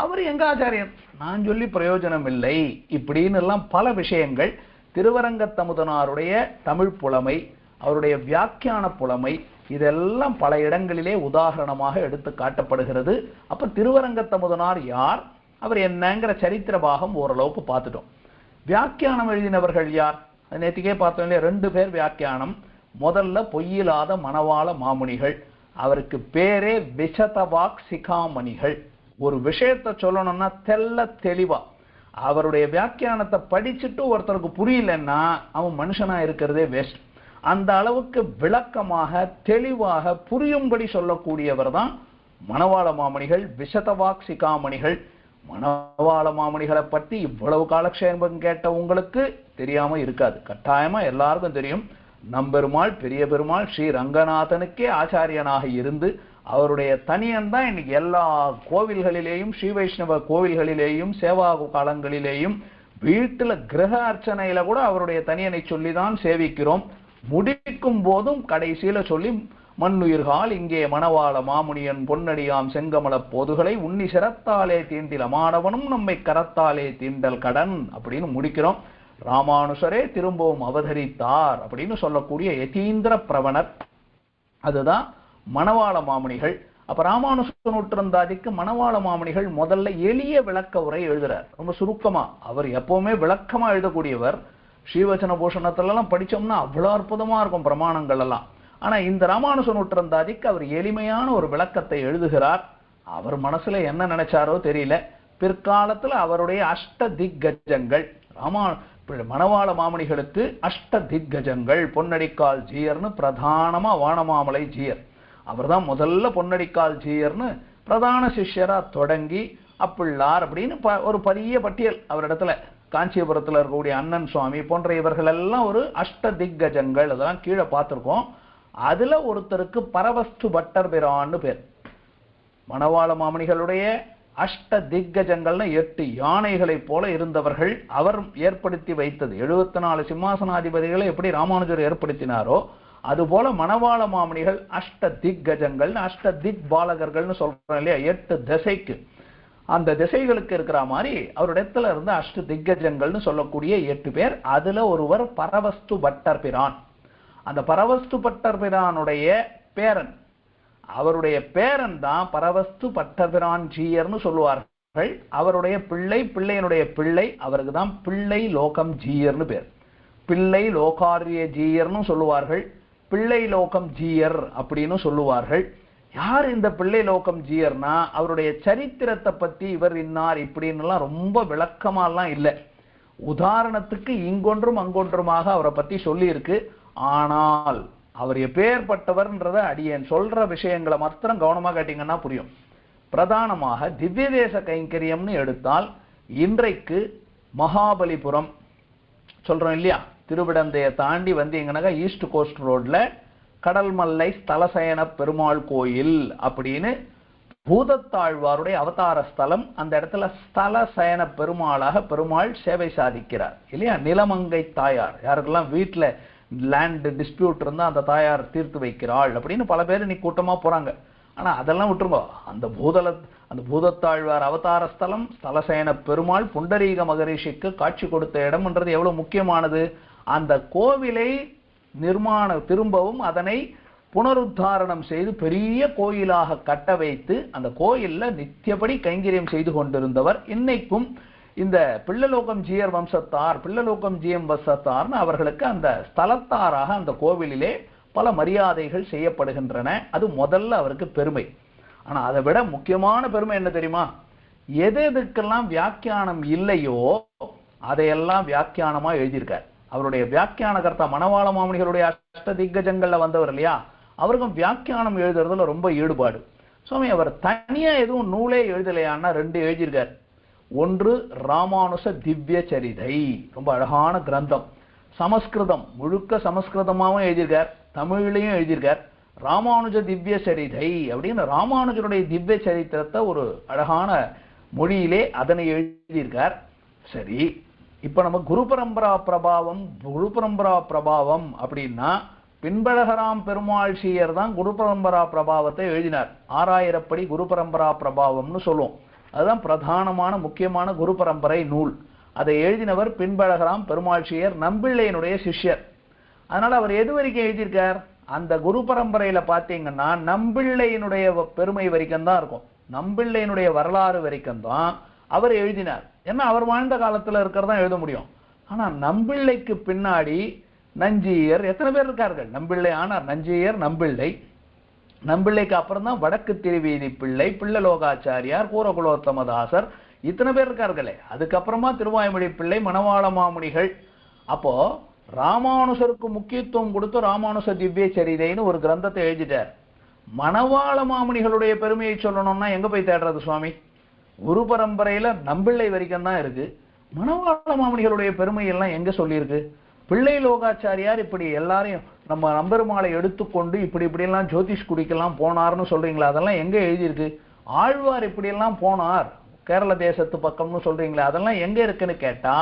அவர் எங்க ஆச்சாரியன் நான் சொல்லி பிரயோஜனம் இல்லை. இப்படின்னு எல்லாம் பல விஷயங்கள் திருவரங்கத்தமுதனாருடைய தமிழ் புலமை, அவருடைய வியாக்கியான புலமை, இதெல்லாம் பல இடங்களிலே உதாரணமாக எடுத்து காட்டப்படுகிறது. அப்ப திருவரங்கத்தமுதனார் யார், அவர் என்னங்கிற சரித்திர பாகம் ஓரளவுக்கு பார்த்துட்டோம். வியாக்கியானம் எழுதினவர்கள் யார்? நேற்றுக்கே பார்த்தோம் இல்லையா, 2 பேர் வியாக்கியானம். முதல்ல பொய்யிலாத மணவாள மாமுனிகள், அவருக்கு பேரே விசதவாக் சிகாமணிகள். ஒரு விஷயத்தை சொல்லணும்னா தெல்ல தெளிவா அவருடைய வியாக்கியானத்தை படிச்சுட்டு ஒருத்தருக்கு புரியலன்னா அவன் மனுஷனா இருக்கிறதே வேஸ்ட். அந்த அளவுக்கு விளக்கமாக தெளிவாக புரியும்படி சொல்லக்கூடியவர் தான் மணவாள மாமணிகள், விசதவாக் சிகாமணிகள். மணவாள மாமணிகளை பற்றி இவ்வளவு காலக்ஷேபம் கேட்ட உங்களுக்கு தெரியாம இருக்காது, கட்டாயமா எல்லாருக்கும் தெரியும். நம்பெருமாள் பெரிய பெருமாள் ஸ்ரீ ரங்கநாதனுக்கே ஆச்சாரியனாக இருந்து அவருடைய தனியன் தான் இன்னைக்கு எல்லா கோவில்களிலேயும் ஸ்ரீ வைஷ்ணவ கோவில்களிலேயும் சேவா காலங்களிலேயும் வீட்டுல கிரக அர்ச்சனையில கூட அவருடைய தனியனை சொல்லிதான் சேவிக்கிறோம். முடிக்கும் போதும் கடைசியில சொல்லி மண்ணுயிர்கால் இங்கே மணவாள மாமுனியன் பொன்னடியாம் செங்கமல போதுகளை உன்னி சிரத்தாலே தீண்டில் அமானவனும் நம்மை கரத்தாலே தீண்டல் கடன் அப்படின்னு முடிக்கிறோம். ராமானுசரே திரும்பவும் அவதரித்தார் அப்படின்னு சொல்லக்கூடிய யதீந்திர பிரவணர், அதுதான் மணவாள மாமுனிகள். அப்ப ராமானுஜ நூற்றந்தாதிக்கு மணவாள மாமுனிகள் முதல்ல எளிய விளக்க உரை எழுதுறார், ரொம்ப சுருக்கமா. அவர் எப்பவுமே விளக்கமா எழுதக்கூடியவர். ஸ்ரீவச்சன பூஷணத்துல எல்லாம் படிச்சோம்னா அவ்வளவு அற்புதமா இருக்கும் பிரமாணங்கள் எல்லாம். ஆனா இந்த ராமானுஜ நூற்றந்தாதிக்கு அவர் எளிமையான ஒரு விளக்கத்தை எழுதுகிறார். அவர் மனசுல என்ன நினைச்சாரோ தெரியல. பிற்காலத்துல அவருடைய அஷ்ட திக்கஜங்கள், மணவாள மாமுனிகளுக்கு அஷ்ட திக்கஜங்கள், பொன்னடிக்கால் ஜீயர்னு பிரதானமா வானமாமலை ஜீயர், அவர் தான் முதல்ல பொன்னடிக்கால் ஜீயர்னு பிரதான சிஷ்யரா தொடங்கி அப்பிள்ளார் அப்படின்னு ஒரு பெரிய பட்டியல் அவரிடத்துல. காஞ்சிபுரத்துல இருக்கக்கூடிய அண்ணன் சுவாமி போன்ற இவர்கள் எல்லாம் ஒரு அஷ்ட திக்கஜங்கள், அதெல்லாம் கீழே பார்த்திருக்கோம். அதுல ஒருத்தருக்கு பரவஸ்து பட்டர் பிரான்னு பேர். மணவாள மாமுனிகளுடைய அஷ்ட திக்கஜங்கள்னு 8 யானைகளை போல இருந்தவர்கள் அவர் ஏற்படுத்தி வைத்தது. 74 சிம்மாசனாதிபதிகளை எப்படி ராமானுஜர் ஏற்படுத்தினாரோ அதுபோல மணவாள மாமுனிகள் அஷ்ட திக்கஜங்கள், அஷ்ட திக் பாலகர்கள்னு சொல்றோம் இல்லையா, 8 திசைக்கு, அந்த திசைகளுக்கு இருக்கிற மாதிரி அவரிடத்துல இருந்து அஷ்ட திக்கஜங்கள்னு சொல்லக்கூடிய 8 பேர். அதுல ஒருவர் பரவஸ்து பட்டர் பிரான். அந்த பரவஸ்து பட்டர் பிரானுடைய பேரன், அவருடைய பேரன் தான் பரவஸ்து பட்டர் பிரான் ஜீயர்னு சொல்லுவார்கள். அவருடைய பிள்ளை, பிள்ளையினுடைய பிள்ளை, அவருக்கு தான் பிள்ளை லோகம் ஜீயர்னு பேர். பிள்ளை லோகாரிய ஜீயர்னு சொல்லுவார்கள், பிள்ளை லோகம் ஜீயர் அப்படின்னு சொல்லுவார்கள். யார் இந்த பிள்ளை லோகம் ஜீயர்னா, அவருடைய சரித்திரத்தை பத்தி இவர் இன்னார் இப்படின்னுலாம் ரொம்ப விளக்கமாலாம் இல்லை. உதாரணத்துக்கு இங்கொன்றும் அங்கொன்றுமாக அவரை பத்தி சொல்லி இருக்கு. ஆனால் அவர் எப்பேற்பட்டவர்ன்றத அடியேன் சொல்ற விஷயங்களை மாத்திரம் கவனமா கேட்டீங்கன்னா புரியும். பிரதானமாக திவ்ய தேச கைங்கரியம்னு எடுத்தால், இன்றைக்கு மகாபலிபுரம் சொல்றோம் இல்லையா, திருவிடந்தையை தாண்டி வந்தீங்கன்னாக்கா ஈஸ்ட் கோஸ்ட் ரோட்ல கடல்மல்லை ஸ்தலசயன பெருமாள் கோயில் அப்படின்னு பூதத்தாழ்வாருடைய அவதார ஸ்தலம். அந்த இடத்துல ஸ்தலசயன பெருமாளாக பெருமாள் சேவை சாதிக்கிறார் இல்லையா. நிலமங்கை தாயார், யாருக்கெல்லாம் வீட்டுல லேண்ட் டிஸ்பியூட் இருந்தா அந்த தாயார் தீர்த்து வைக்கிறாள் அப்படின்னு பல பேர் இன்னைக்கு கூட்டமா போறாங்க. ஆனா அதெல்லாம் விட்டுருங்க. அந்த பூதத்தாழ்வார் அவதார ஸ்தலம் ஸ்தலசயன பெருமாள் புண்டரீக மகரிஷிக்கு காட்சி கொடுத்த இடம்ன்றது எவ்வளவு முக்கியமானது. அந்த கோவிலை திரும்பவும் அதனை புனருத்தாரணம் செய்து பெரிய கோயிலாக கட்ட வைத்து அந்த கோயில்ல நித்தியபடி கைங்கரியம் செய்து கொண்டிருந்தவர். இன்னைக்கும் இந்த பிள்ளலோகம் ஜீயர் வம்சத்தார், பிள்ளலோகம் ஜிஎம் வம்சத்தார்னு அவர்களுக்கு அந்த ஸ்தலத்தாராக அந்த கோவிலிலே பல மரியாதைகள் செய்யப்படுகின்றன. அது முதல்ல அவருக்கு பெருமை. ஆனா அதை விட முக்கியமான பெருமை என்ன தெரியுமா, எது எதுக்கெல்லாம் வியாக்கியானம் இல்லையோ அதையெல்லாம் வியாக்கியானமா எழுதியிருக்கார். அவருடைய வியாக்கியானகர்த்தா மணவாள மாமுனிகளுடைய அஷ்ட திக்கஜங்கள்ல வந்தவர் இல்லையா, அவருக்கும் வியாக்கியானம் எழுதுறதுல ரொம்ப ஈடுபாடு. சுவாமி அவர் தனியா எதுவும் நூலே எழுதலையான்னா 2 எழுதியிருக்கார். ஒன்று ராமானுச திவ்ய சரிதை, ரொம்ப அழகான கிரந்தம். சமஸ்கிருதம், முழுக்க சமஸ்கிருதமாகவும் எழுதியிருக்கார், தமிழ்லையும் எழுதியிருக்கார். ராமானுஜ திவ்ய சரிதை அப்படின்னு ராமானுஜருடைய திவ்ய சரித்திரத்தை ஒரு அழகான மொழியிலே அதனை எழுதியிருக்கார். சரி, இப்ப நம்ம குரு பரம்பரா பிரபாவம் அப்படின்னா பின்பழகராம் பெருமாள் சீயர் தான் குரு பரம்பரா பிரபாவத்தை எழுதினார். 6000 படி குரு பரம்பரா பிரபாவம்னு சொல்லுவோம். அதுதான் பிரதானமான முக்கியமான குரு பரம்பரை நூல். அதை எழுதினவர் பின்பழகராம் பெருமாள் சீயர், நம்பிள்ளையனுடைய சிஷ்யர். அதனால அவர் எது வரைக்கும் எழுதியிருக்கார், அந்த குரு பரம்பரையில பாத்தீங்கன்னா நம்பிள்ளையினுடைய பெருமை வரைக்கும் தான் இருக்கும், நம்பிள்ளையினுடைய வரலாறு வரைக்கும் தான் அவர் எழுதினார். ஏன்னா அவர் வாழ்ந்த காலத்துல இருக்கிறதா எழுத முடியும். ஆனா நம்பிள்ளைக்கு பின்னாடி நஞ்சியர் எத்தனை பேர் இருக்கார்கள். நம்பிள்ளை ஆனார், நஞ்சியர், நம்பிள்ளை. நம்பிள்ளைக்கு அப்புறம் தான் வடக்கு திருவீதி பிள்ளை, பிள்ளலோகாச்சாரியார், கூரகுலோத்தமதாசர், இத்தனை பேர் இருக்கார்களே. அதுக்கப்புறமா திருவாய்மொழி பிள்ளை, மணவாள மாமுனிகள். அப்போ ராமானுசருக்கு முக்கியத்துவம் கொடுத்து ராமானுச திவ்ய சரிதைன்னு ஒரு கிரந்தத்தை எழுதிட்டார். மணவாள மாமுனிகளுடைய பெருமையை சொல்லணும்னா எங்க போய் தேடுறது சுவாமி? குரு பரம்பரையில நம்பிள்ளை வரைக்கும் தான் இருக்கு. மணவாள மாமுனிகளுடைய பெருமை எல்லாம் எங்க சொல்லியிருக்கு? பிள்ளை லோகாச்சாரியார் இப்படி எல்லாரையும் நம்ம நம்பெருமாளை எடுத்துக்கொண்டு இப்படி எல்லாம் ஜோதிஷ் குடிக்கெல்லாம் போனார்னு சொல்றீங்களா, அதெல்லாம் எங்க எழுதியிருக்கு? ஆழ்வார் இப்படி எல்லாம் போனார் கேரள தேசத்து பக்கம்னு சொல்றீங்களா, அதெல்லாம் எங்க இருக்குன்னு கேட்டா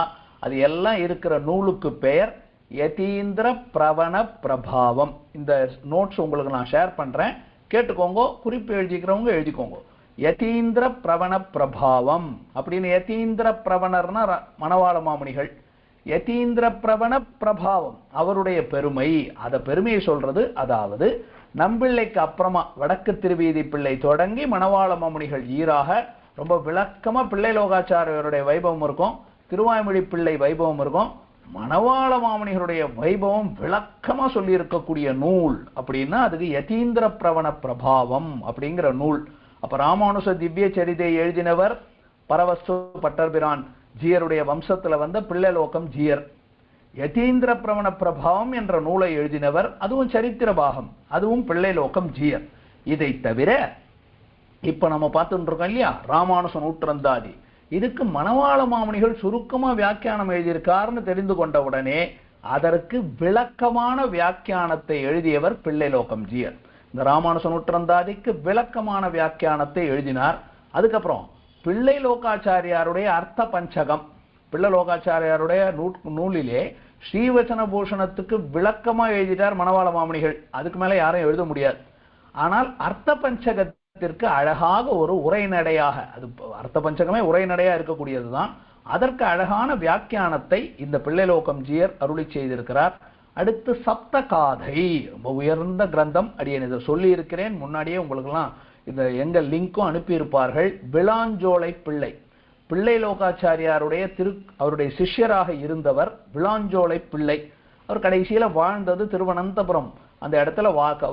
அது எல்லாம் இருக்கிற நூலுக்கு பெயர் யதீந்திர பிரவண பிரபாவம். இந்த நோட்ஸ் உங்களுக்கு நான் ஷேர் பண்றேன், கேட்டுக்கோங்க. குறிப்பு எழுதிக்கிறவங்க எழுதிக்கோங்க. யதீந்திர பிரவண பிரபாவம் அப்படின்னு. யதீந்திர பிரவணர்னா மணவாள மாமுனிகள், யதீந்திர பிரவண பிரபாவம் அவருடைய பெருமை. அத பெருமையை சொல்றது. அதாவது நம்பிள்ளைக்கு அப்புறமா வடக்கு திருவீதி பிள்ளை தொடங்கி மணவாள மாமுனிகள் ஈராக ரொம்ப விளக்கமா பிள்ளை லோகாச்சாரியருடைய வைபவம் இருக்கும், திருவாய்மொழி பிள்ளை வைபவம் இருக்கும். மணவாள மாமுனிகளுடைய வைபவம் விளக்கமா சொல்லி இருக்கக்கூடிய நூல் அப்படின்னா அதுக்கு யதீந்திர பிரவண பிரபாவம் அப்படிங்கிற நூல். அப்ப ராமானுச திவ்ய சரிதை எழுதினவர் பரவஸ்து பட்டர்பிரான் ஜீயருடைய வம்சத்துல வந்த பிள்ளலோகம் ஜீயர். யதீந்திர பிரவண பிரபாவம் என்ற நூலை எழுதினவர், அதுவும் சரித்திர பாகம், அதுவும் பிள்ளைலோகம் ஜீயர். இதை தவிர இப்ப நம்ம பார்த்துட்டு இருக்கோம் இல்லையா ராமானுச நூற்றந்தாதி, இதுக்கு மணவாள மாமுனிகள் சுருக்கமா வியாக்கியானம் எழுதியிருக்காருன்னு தெரிந்து கொண்ட உடனே அதற்கு விளக்கமான வியாக்கியானத்தை எழுதியவர் பிள்ளைலோகம் ஜீயர். இந்த ராமானுச நூற்றந்தாதிக்கு விளக்கமான வியாக்கியானத்தை எழுதினார். அதுக்கப்புறம் பிள்ளை லோகாச்சாரியாருடைய அர்த்த பஞ்சகம், பிள்ளை லோகாச்சாரியாருடைய நூலிலே ஸ்ரீவச்சன பூஷணத்துக்கு விளக்கமா எழுதிட்டார் மணவாள மாமுனிகள். அதுக்கு மேல யாரும் எழுத முடியாது. ஆனால் அர்த்த பஞ்சகத்திற்கு அழகாக ஒரு உரைநடையாக, அது அர்த்த பஞ்சகமே உரைநடையா இருக்கக்கூடியதுதான், அதற்கு அழகான வியாக்கியானத்தை இந்த பிள்ளைலோகம் ஜீயர் அருளி செய்திருக்கிறார். அடுத்து சப்தகாதை, ரொம்ப உயர்ந்த கிரந்தம். அடியேன் இதை சொல்லி இருக்கிறேன் முன்னாடியே, உங்களுக்கெல்லாம் இந்த எங்க லிங்க்கும் அனுப்பியிருப்பார்கள். விளாஞ்சோலை பிள்ளை, பிள்ளைலோகாச்சாரியாருடைய அவருடைய சிஷ்யராக இருந்தவர் விளாஞ்சோலை பிள்ளை. அவர் கடைசியில வாழ்ந்தது திருவனந்தபுரம், அந்த இடத்துல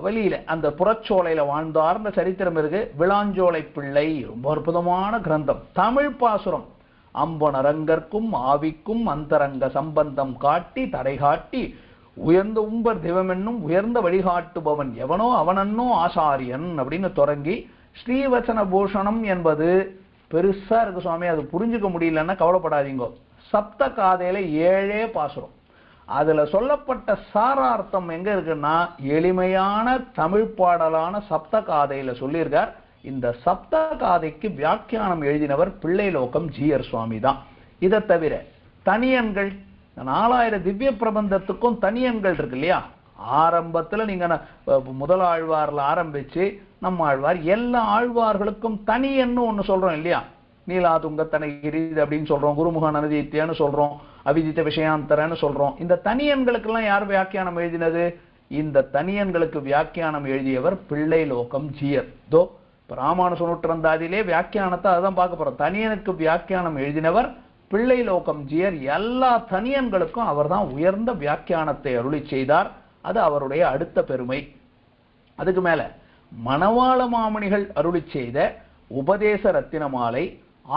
வெளியில அந்த புறச்சோலையில வாழ்ந்தார்ந்த சரித்திரம் இருக்கு. விளாஞ்சோலை பிள்ளை ரொம்ப அற்புதமான கிரந்தம். தமிழ் பாசுரம். அம்பனரங்கற்கும் ஆவிக்கும் அந்தரங்க சம்பந்தம் காட்டி தடை காட்டி உயர்ந்த உம்பர் தெய்வம் என்னும் உயர்ந்த வழிகாட்டுபவன் எவனோ அவனன்னோ ஆசாரியன் அப்படின்னு தொடங்கி ஸ்ரீவச்சன பூஷணம் என்பது பெருசா இருக்கு சுவாமி, அது புரிஞ்சுக்க முடியலன்னா கவலைப்படாதீங்க. சப்த காதையில 7 பாசுரம். அதுல சொல்லப்பட்ட சாரார்த்தம் எங்க இருக்குன்னா எளிமையான தமிழ் பாடலான சப்த காதையில சொல்லியிருக்கார். இந்த சப்த காதைக்கு வியாக்கியானம் எழுதினவர் பிள்ளைலோகம் ஜீயர் சுவாமி தான். இதை தவிர தனியன்கள், 4000 திவ்ய பிரபந்தத்துக்கும் தனியன்கள் இருக்கு இல்லையா. ஆரம்பத்துல நீங்க முதல் ஆழ்வார்ல ஆரம்பிச்சு நம்ம ஆழ்வார் எல்லா ஆழ்வார்களுக்கும் தனியன்னு ஒண்ணு சொல்றோம் இல்லையா. நீலாதுங்க தனகிரி அப்படின்னு சொல்றோம், குருமுக நனதீத்தியன்னு சொல்றோம், அவிதித்த விஷயாந்தரன்னு சொல்றோம். இந்த தனியன்களுக்கெல்லாம் யார் வியாக்கியானம் எழுதினது? இந்த தனியன்களுக்கு வியாக்கியானம் எழுதியவர் பிள்ளைலோகம் ஜீயர். தோ ராமானுஜ நூற்றந்தாதியிலே வியாக்கியானத்தை அதான் பார்க்க போறோம். தனியனுக்கு வியாக்கியானம் எழுதினவர் பிள்ளைலோகம் ஜீயர். எல்லா தனியன்களுக்கும் அவர் தான் உயர்ந்த வியாக்கியானத்தை அருளி செய்தார். அது அவருடைய அடுத்த பெருமை. அதுக்கு மேல மணவாள மாமுனிகள் அருளி செய்த உபதேச ரத்தினமாலை,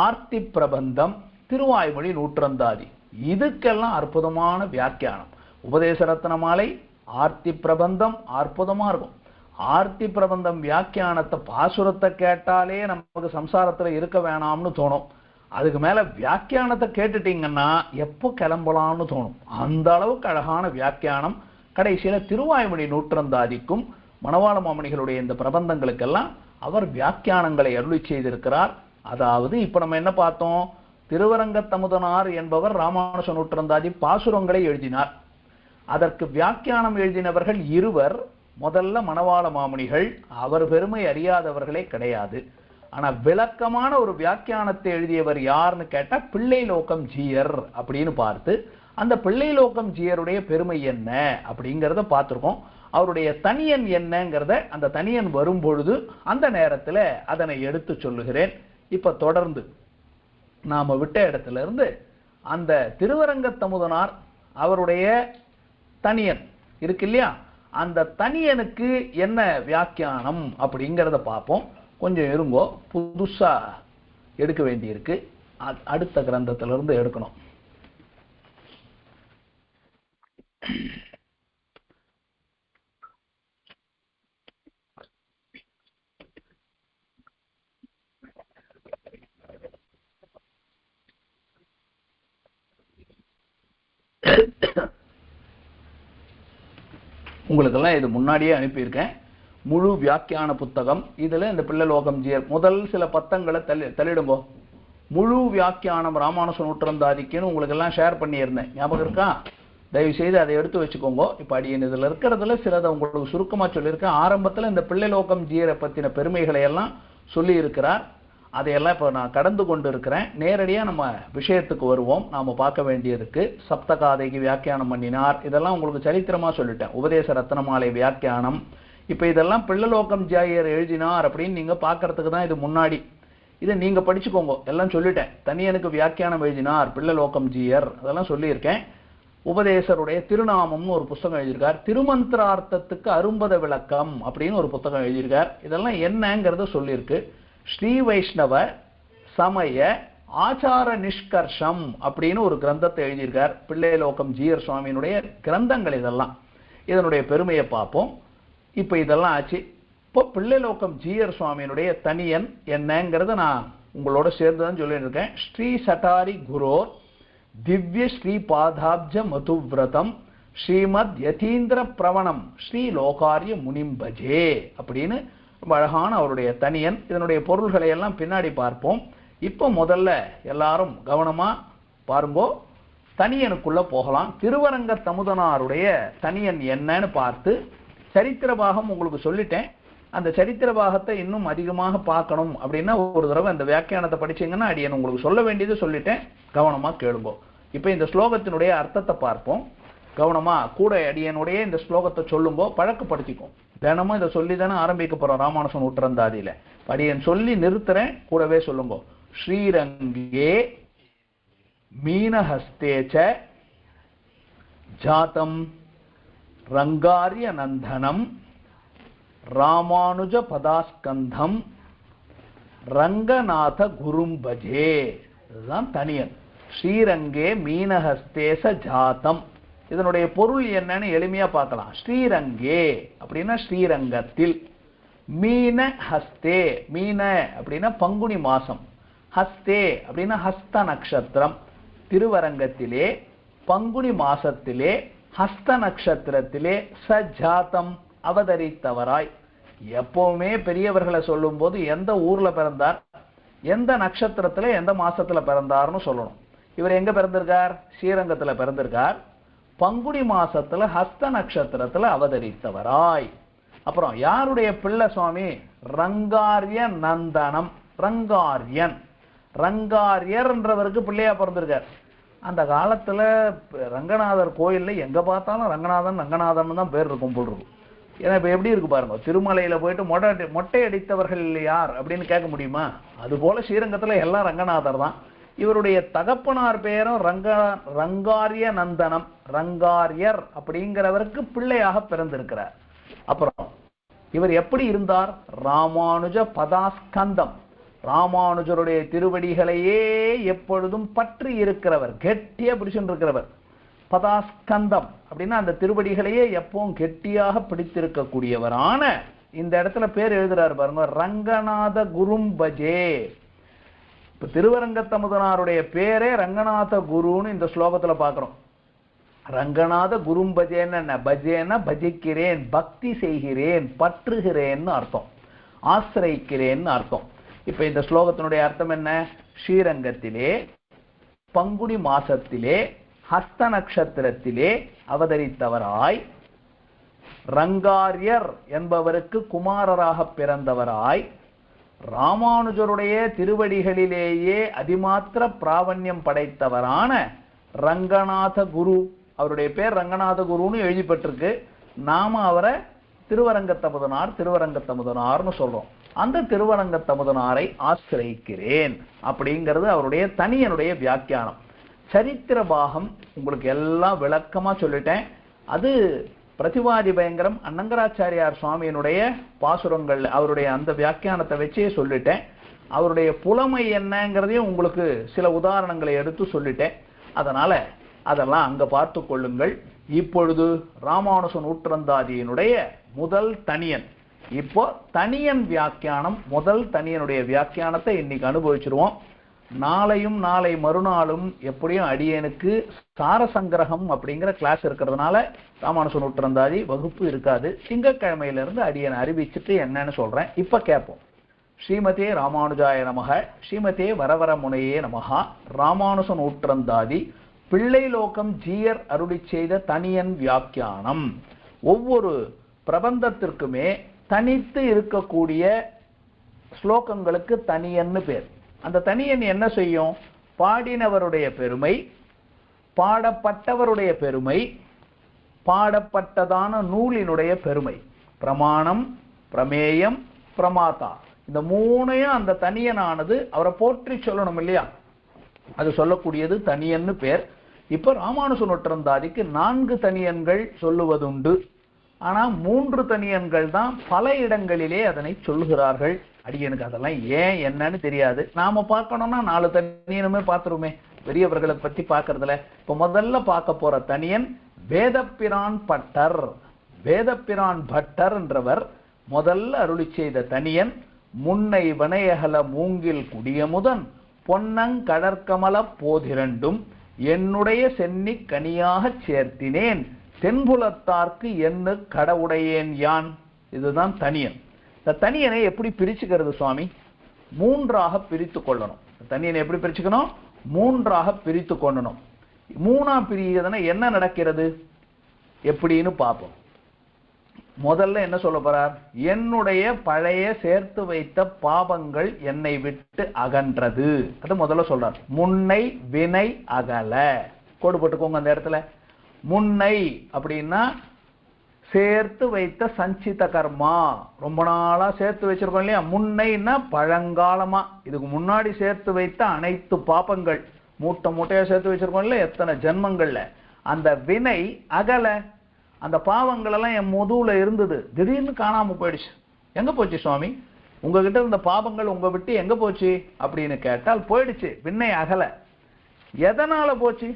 ஆர்த்தி பிரபந்தம், திருவாய்மொழி நூற்றந்தாதி, இதுக்கெல்லாம் அற்புதமான வியாக்கியானம். உபதேச ரத்தினமாலை, ஆர்த்தி பிரபந்தம் அற்புதமா இருக்கும். ஆர்த்தி பிரபந்தம் வியாக்கியானத்தை பாசுரத்தை கேட்டாலே நமக்கு சம்சாரத்துல இருக்க வேணாம்னு தோணும். அதுக்கு மேல வியாக்கியானத்தை கேட்டுட்டீங்கன்னா எப்போ கிளம்பலாம்னு தோணும். அந்த அளவுக்கு அழகான வியாக்கியானம். கடைசியில திருவாய்மொழி நூற்றந்தாதிக்கும் மணவாள மாமுனிகளுடைய இந்த பிரபந்தங்களுக்கெல்லாம் அவர் வியாக்கியானங்களை அருளி செய்திருக்கிறார். அதாவது இப்ப நம்ம என்ன பார்த்தோம்? திருவரங்கத்தமுதனார் என்பவர் ராமானுஜ நூற்றந்தாதி பாசுரங்களை எழுதினார். அதற்கு வியாக்கியானம் எழுதினவர்கள் 2. முதல்ல மணவாள மாமுனிகள், அவர் பெருமை அறியாதவர்களே கிடையாது. ஆனா விளக்கமான ஒரு வியாக்கியானத்தை எழுதியவர் யாருன்னு கேட்டா பிள்ளைலோகம் ஜீயர் அப்படின்னு பார்த்து, அந்த பிள்ளைலோகம் ஜீயருடைய பெருமை என்ன அப்படிங்கிறத பார்த்திருக்கோம். அவருடைய தனியன் என்னங்கிறத அந்த தனியன் வரும் பொழுது அந்த நேரத்தில் அதனை எடுத்து சொல்லுகிறேன். இப்ப தொடர்ந்து நாம விட்ட இடத்துல இருந்து அந்த திருவரங்கத்தமுதனார் அவருடைய தனியன் இருக்கு இல்லையா, அந்த தனியனுக்கு என்ன வியாக்கியானம் அப்படிங்கிறத பார்ப்போம். கொஞ்சம் இருங்கோ, புதுசா எடுக்க வேண்டியிருக்கு, அடுத்த கிரந்தத்திலிருந்து எடுக்கணும். உங்களுக்கெல்லாம் இது முன்னாடியே அனுப்பியிருக்கேன், முழு வியாக்கியான புத்தகம். இதுல இந்த பிள்ளைலோகம் ஜீயர் முதல் சில பத்தங்களை தள்ளிடும்போ. முழு வியாக்கியானம் ராமானுஜ நூற்றந்தாதிக்குன்னு உங்களுக்கு எல்லாம் ஷேர் பண்ணியிருந்தேன், ஞாபகம் இருக்கா? தயவு செய்து அதை எடுத்து வச்சுக்கோங்க. இப்ப அடியன் இதுல இருக்கிறதுல சிலதை உங்களுக்கு சுருக்கமா சொல்லியிருக்கேன். ஆரம்பத்துல இந்த பிள்ளைலோகம் ஜீயரை பத்தின பெருமைகளை எல்லாம் சொல்லி இருக்கிறார். அதையெல்லாம் இப்போ நான் கடந்து கொண்டு இருக்கிறேன். நேரடியாக நம்ம விஷயத்துக்கு வருவோம். நாம் பார்க்க வேண்டியிருக்கு. சப்தகாதைக்கு வியாக்கியானம் பண்ணினார், இதெல்லாம் உங்களுக்கு சரித்திரமாக சொல்லிட்டேன். உபதேச ரத்னமாலை வியாக்கியானம். இப்போ இதெல்லாம் பிள்ளைலோகம் ஜீயர் எழுதினார் அப்படின்னு நீங்கள் பார்க்கறதுக்கு தான் இது முன்னாடி. இதை நீங்கள் படிச்சுக்கோங்க, எல்லாம் சொல்லிட்டேன். தனியனுக்கு வியாக்கியானம் எழுதினார் பிள்ளைலோகம் ஜீயர், அதெல்லாம் சொல்லியிருக்கேன். உபதேசருடைய திருநாமம்னு ஒரு புத்தகம் எழுதியிருக்கார். திருமந்திரார்த்தத்துக்கு அரும்பத விளக்கம் அப்படின்னு ஒரு புத்தகம் எழுதியிருக்கார். இதெல்லாம் என்னங்கிறத சொல்லியிருக்கு. ஸ்ரீ வைஷ்ணவ சமய ஆச்சார நிஷ்கர்ஷம் அப்படின்னு ஒரு கிரந்தத்தை எழுதியிருக்கார் பிள்ளைலோகம் ஜீயர் சுவாமியினுடைய கிரந்தங்கள். இதெல்லாம் இதனுடைய பெருமையை பார்ப்போம். இப்போ இதெல்லாம் ஆச்சு. இப்போ பிள்ளைலோகம் ஜீயர் சுவாமியினுடைய தனியன் என்னங்கிறத நான் உங்களோட சேர்ந்துதான் சொல்லிட்டு இருக்கேன். ஸ்ரீ சட்டாரி குரோர் திவ்ய ஸ்ரீ பாதாப்ஜ மதுவிரதம் ஸ்ரீமத் யதீந்திர பிரவணம் ஸ்ரீ லோகாரிய முனிம்பஜே அப்படின்னு ரொம்ப அழகான அவருடைய தனியன். இதனுடைய பொருள்களை எல்லாம் பின்னாடி பார்ப்போம். இப்போ முதல்ல எல்லாரும் கவனமா பாருங்கோ. தனியனுக்குள்ள போகலாம். திருவரங்க தமுதனாருடைய தனியன் என்னன்னு பார்த்து சரித்திர பாகம் உங்களுக்கு சொல்லிட்டேன். அந்த சரித்திர பாகத்தை இன்னும் அதிகமாக பார்க்கணும் அப்படின்னா ஒரு தடவை அந்த வியாக்கியானத்தை படிச்சீங்கன்னா அடியன் உங்களுக்கு சொல்ல வேண்டியது சொல்லிட்டேன், கவனமா கேளுங்க. இப்ப இந்த ஸ்லோகத்தினுடைய அர்த்தத்தை பார்ப்போம். கவனமா கூட அடியனுடைய இந்த ஸ்லோகத்தை சொல்லும்போ பழக்கப்படுத்திக்கும். தினமும் இதை சொல்லி தானே ஆரம்பிக்க போறோம் ராமானுஜன் நூற்றந்தாதியில. அடியன் சொல்லி நிறுத்துறேன், கூடவே சொல்லுங்க. ஸ்ரீரங்கே மீனஹஸ்தேச்ச ஜாதம் ரங்காரிய நந்தனம் ராமானுஜ பதாஸ்கந்தம் ரங்கநாத குரும்பஜே. இதுதான் தனியன். ஸ்ரீரங்கே மீனஹஸ்தேச ஜாதம். இதனுடைய பொருள் என்னன்னு எளிமையா பார்க்கலாம். ஸ்ரீரங்கே அப்படின்னா ஸ்ரீரங்கத்தில், மீன ஹஸ்தே, மீன அப்படின்னா பங்குனி மாசம், ஹஸ்தே அப்படின்னா ஹஸ்த நட்சத்திரம், திருவரங்கத்திலே பங்குனி மாசத்திலே ஹஸ்த நட்சத்திரத்திலே சஜாதம் அவதரித்தவராய். எப்பவுமே பெரியவர்களை சொல்லும் போது எந்த ஊர்ல பிறந்தார், எந்த நட்சத்திரத்துல எந்த மாசத்துல பிறந்தார்னு சொல்லணும். இவர் எங்க பிறந்திருக்கார்? ஸ்ரீரங்கத்துல பிறந்திருக்கார். பங்குனி மாசத்துல ஹஸ்த நட்சத்திரத்துல அவதரித்தவராய். அப்புறம் யாருடைய பிள்ளை சுவாமி? ரங்காரிய நந்தனம். ரங்காரியன், ரங்காரியர் என்றவருக்கு பிள்ளையா பிறந்திருக்கார். அந்த காலத்துல ரங்கநாதர் கோயில்ல எங்க பார்த்தாலும் ரங்கநாதன் ரங்கநாதன் தான் பேர் இருக்கும் போல் இருக்கும். ஏன்னா இப்ப எப்படி இருக்கு பாருங்க, திருமலையில போயிட்டு மொட்டை அடித்தவர்கள் யார் அப்படின்னு கேட்க முடியுமா? அது போல ஸ்ரீரங்கத்துல எல்லாம் ரங்கநாதர் தான். இவருடைய தகப்பனார் பேரும் ரங்காரிய நந்தனம், ரங்காரியர் அப்படிங்கிறவருக்கு பிள்ளையாக பிறந்திருக்கிறார். அப்புறம் இவர் எப்படி இருந்தார்? ராமானுஜ பதாஸ்கந்தம், ராமானுஜருடைய திருவடிகளையே எப்பொழுதும் பற்றி இருக்கிறவர், கெட்டியா பிடிச்சுட்டு இருக்கிறவர். பதாஸ்கந்தம் அப்படின்னா அந்த திருவடிகளையே எப்பவும் கெட்டியாக பிடித்திருக்கக்கூடியவரான, இந்த இடத்துல பேர் எழுதுறாரு பாருங்க, ரங்கநாத குரும்பஜே. இப்ப திருவரங்கத்தமுதனாருடைய பேரே ரங்கநாத குருன்னு இந்த ஸ்லோகத்துல பாக்குறோம். ரங்கநாத குரும்பஜேன்னு பஜேன பஜிக்கிறேன், பக்தி செய்கிறேன், பற்றுகிறேன்னு அர்த்தம், ஆசிரிக்கிறேன்னு அர்த்தம். இப்ப இந்த ஸ்லோகத்தினுடைய அர்த்தம் என்ன? ஸ்ரீரங்கத்திலே பங்குனி மாசத்திலே ஹஸ்த நட்சத்திரத்திலே அவதரித்தவராய், ரங்காரியர் என்பவருக்கு குமாரராக பிறந்தவராய், ராமானுஜருடைய திருவடிகளிலேயே அதிமாத்திர பிராவண்யம் படைத்தவரான ரங்கநாத குரு, அவருடைய பேர் ரங்கநாத குருன்னு எழுதிப்பட்டிருக்கு. நாம அவரை திருவரங்கத்தமுதனார் திருவரங்கத்தமுதனார்னு சொல்றோம். அந்த திருவரங்கத்தமுதனாரை ஆசிரிக்கிறேன் அப்படிங்கிறது அவருடைய தனியனுடைய வியாக்கியானம். சரித்திர பாகம் உங்களுக்கு எல்லாம் விளக்கமா சொல்லிட்டேன். அது பிரதிவாதி பயங்கரம் அன்னங்கராச்சாரியார் சுவாமியினுடைய பாசுரங்கள், அவருடைய அந்த வியாக்கியானத்தை வச்சே சொல்லிட்டேன். அவருடைய புலமை என்னங்கிறதையும் உங்களுக்கு சில உதாரணங்களை எடுத்து சொல்லிட்டேன். அதனால அதெல்லாம் அங்க பார்த்து கொள்ளுங்கள். இப்பொழுது ராமானுஜ நூற்றந்தாதியினுடைய முதல் தனியன், இப்போ தனியன் வியாக்கியானம், முதல் தனியனுடைய வியாக்கியானத்தை இன்னைக்கு அனுபவிச்சிருவோம். நாளையும் நாளை மறுநாளும் எப்படியும் அடியனுக்கு சாரசங்கிரகம் அப்படிங்கிற கிளாஸ் இருக்கிறதுனால ராமானுஜ நூற்றந்தாதி வகுப்பு இருக்காது. திங்கட்கிழமையிலிருந்து அடியனை அறிவிச்சுட்டு என்னன்னு சொல்றேன். இப்ப கேட்போம். ஸ்ரீமதே ராமானுஜாய நமக, ஸ்ரீமதே வரவர முனையே நமகா. ராமானுஜ நூற்றந்தாதி பிள்ளை லோகம் ஜீயர் அருளி செய்த தனியன் வியாக்கியானம். ஒவ்வொரு பிரபந்தத்திற்குமே தனித்து இருக்கக்கூடிய ஸ்லோகங்களுக்கு தனியன்னு பேர். அந்த தனியன் என்ன செய்யும்? பாடினவருடைய பெருமை, பாடப்பட்டவருடைய பெருமை, பாடப்பட்டதான நூலினுடைய பெருமை, பிரமாணம், பிரமேயம், பிரமாதா, இந்த மூணையும் அந்த தனியனானது அவரை போற்றி சொல்லணும் இல்லையா? அது சொல்லக்கூடியது தனியன்னு பேர். இப்ப ராமானுஜ நூற்றந்தாதிக்கு 4 தனியன்கள் சொல்லுவதுண்டு. ஆனா 3 தனியன்கள் தான் பல இடங்களிலே அதனை சொல்லுகிறார்கள். அடியனுக்கு அதெல்லாம் ஏன் என்னன்னு தெரியாது. நாம பார்க்கணும்னா 4 தனியனுமே பார்த்துருமே, பெரியவர்களை பத்தி பார்க்கறதுல. இப்ப முதல்ல பார்க்க போற தனியன் வேதப்பிரான் பட்டர். வேதப்பிரான் பட்டர் என்றவர் முதல்ல அருளி செய்த தனியன் முன்னை வனையகல மூங்கில் குடியமுதன் பொன்னங்கடற்கமல போதிரண்டும் என்னுடைய சென்னி கனியாக சேர்த்தினேன் தென்புலத்தார்க்கு என்ன கடவுடையேன் யான். இதுதான் தனியன். இந்த தனியனை எப்படி பிரிச்சுக்கிறது சுவாமி? 3ஆக பிரித்து கொள்ளணும். தனியனை எப்படி பிரிச்சுக்கணும்? 3ஆக பிரித்து கொள்ளணும். மூணா பிரிகிறதுனா என்ன நடக்கிறது எப்படின்னு பார்ப்போம். முதல்ல என்ன சொல்ல போறார்? என்னுடைய பழைய சேர்த்து வைத்த பாவங்கள் என்னை விட்டு அகன்றது. அது முதல்ல சொல்றார். முன்னை வினை அகல. கோடு போட்டுக்கோங்க அந்த இடத்துல. முன்னை அப்படின்னா சேர்த்து வைத்த சஞ்சித கர்மா, ரொம்ப நாளா சேர்த்து வச்சிருக்கோம் இல்லையா. முன்னைன்னா பழங்காலமா, இதுக்கு முன்னாடி சேர்த்து வைத்த அனைத்து பாபங்கள் மூட்டை மூட்டையா சேர்த்து வச்சிருக்கோம் இல்ல, எத்தனை ஜென்மங்கள்ல. அந்த வினை அகல. அந்த பாவங்கள் எல்லாம் என் முதுகுல இருந்தது, திடீர்னு காணாம போயிடுச்சு. எங்க போச்சு சுவாமி? உங்ககிட்ட இருந்த பாவங்கள் உங்க விட்டு எங்க போச்சு அப்படின்னு கேட்டால் போயிடுச்சு, வினை அகல. எதனால போச்சு?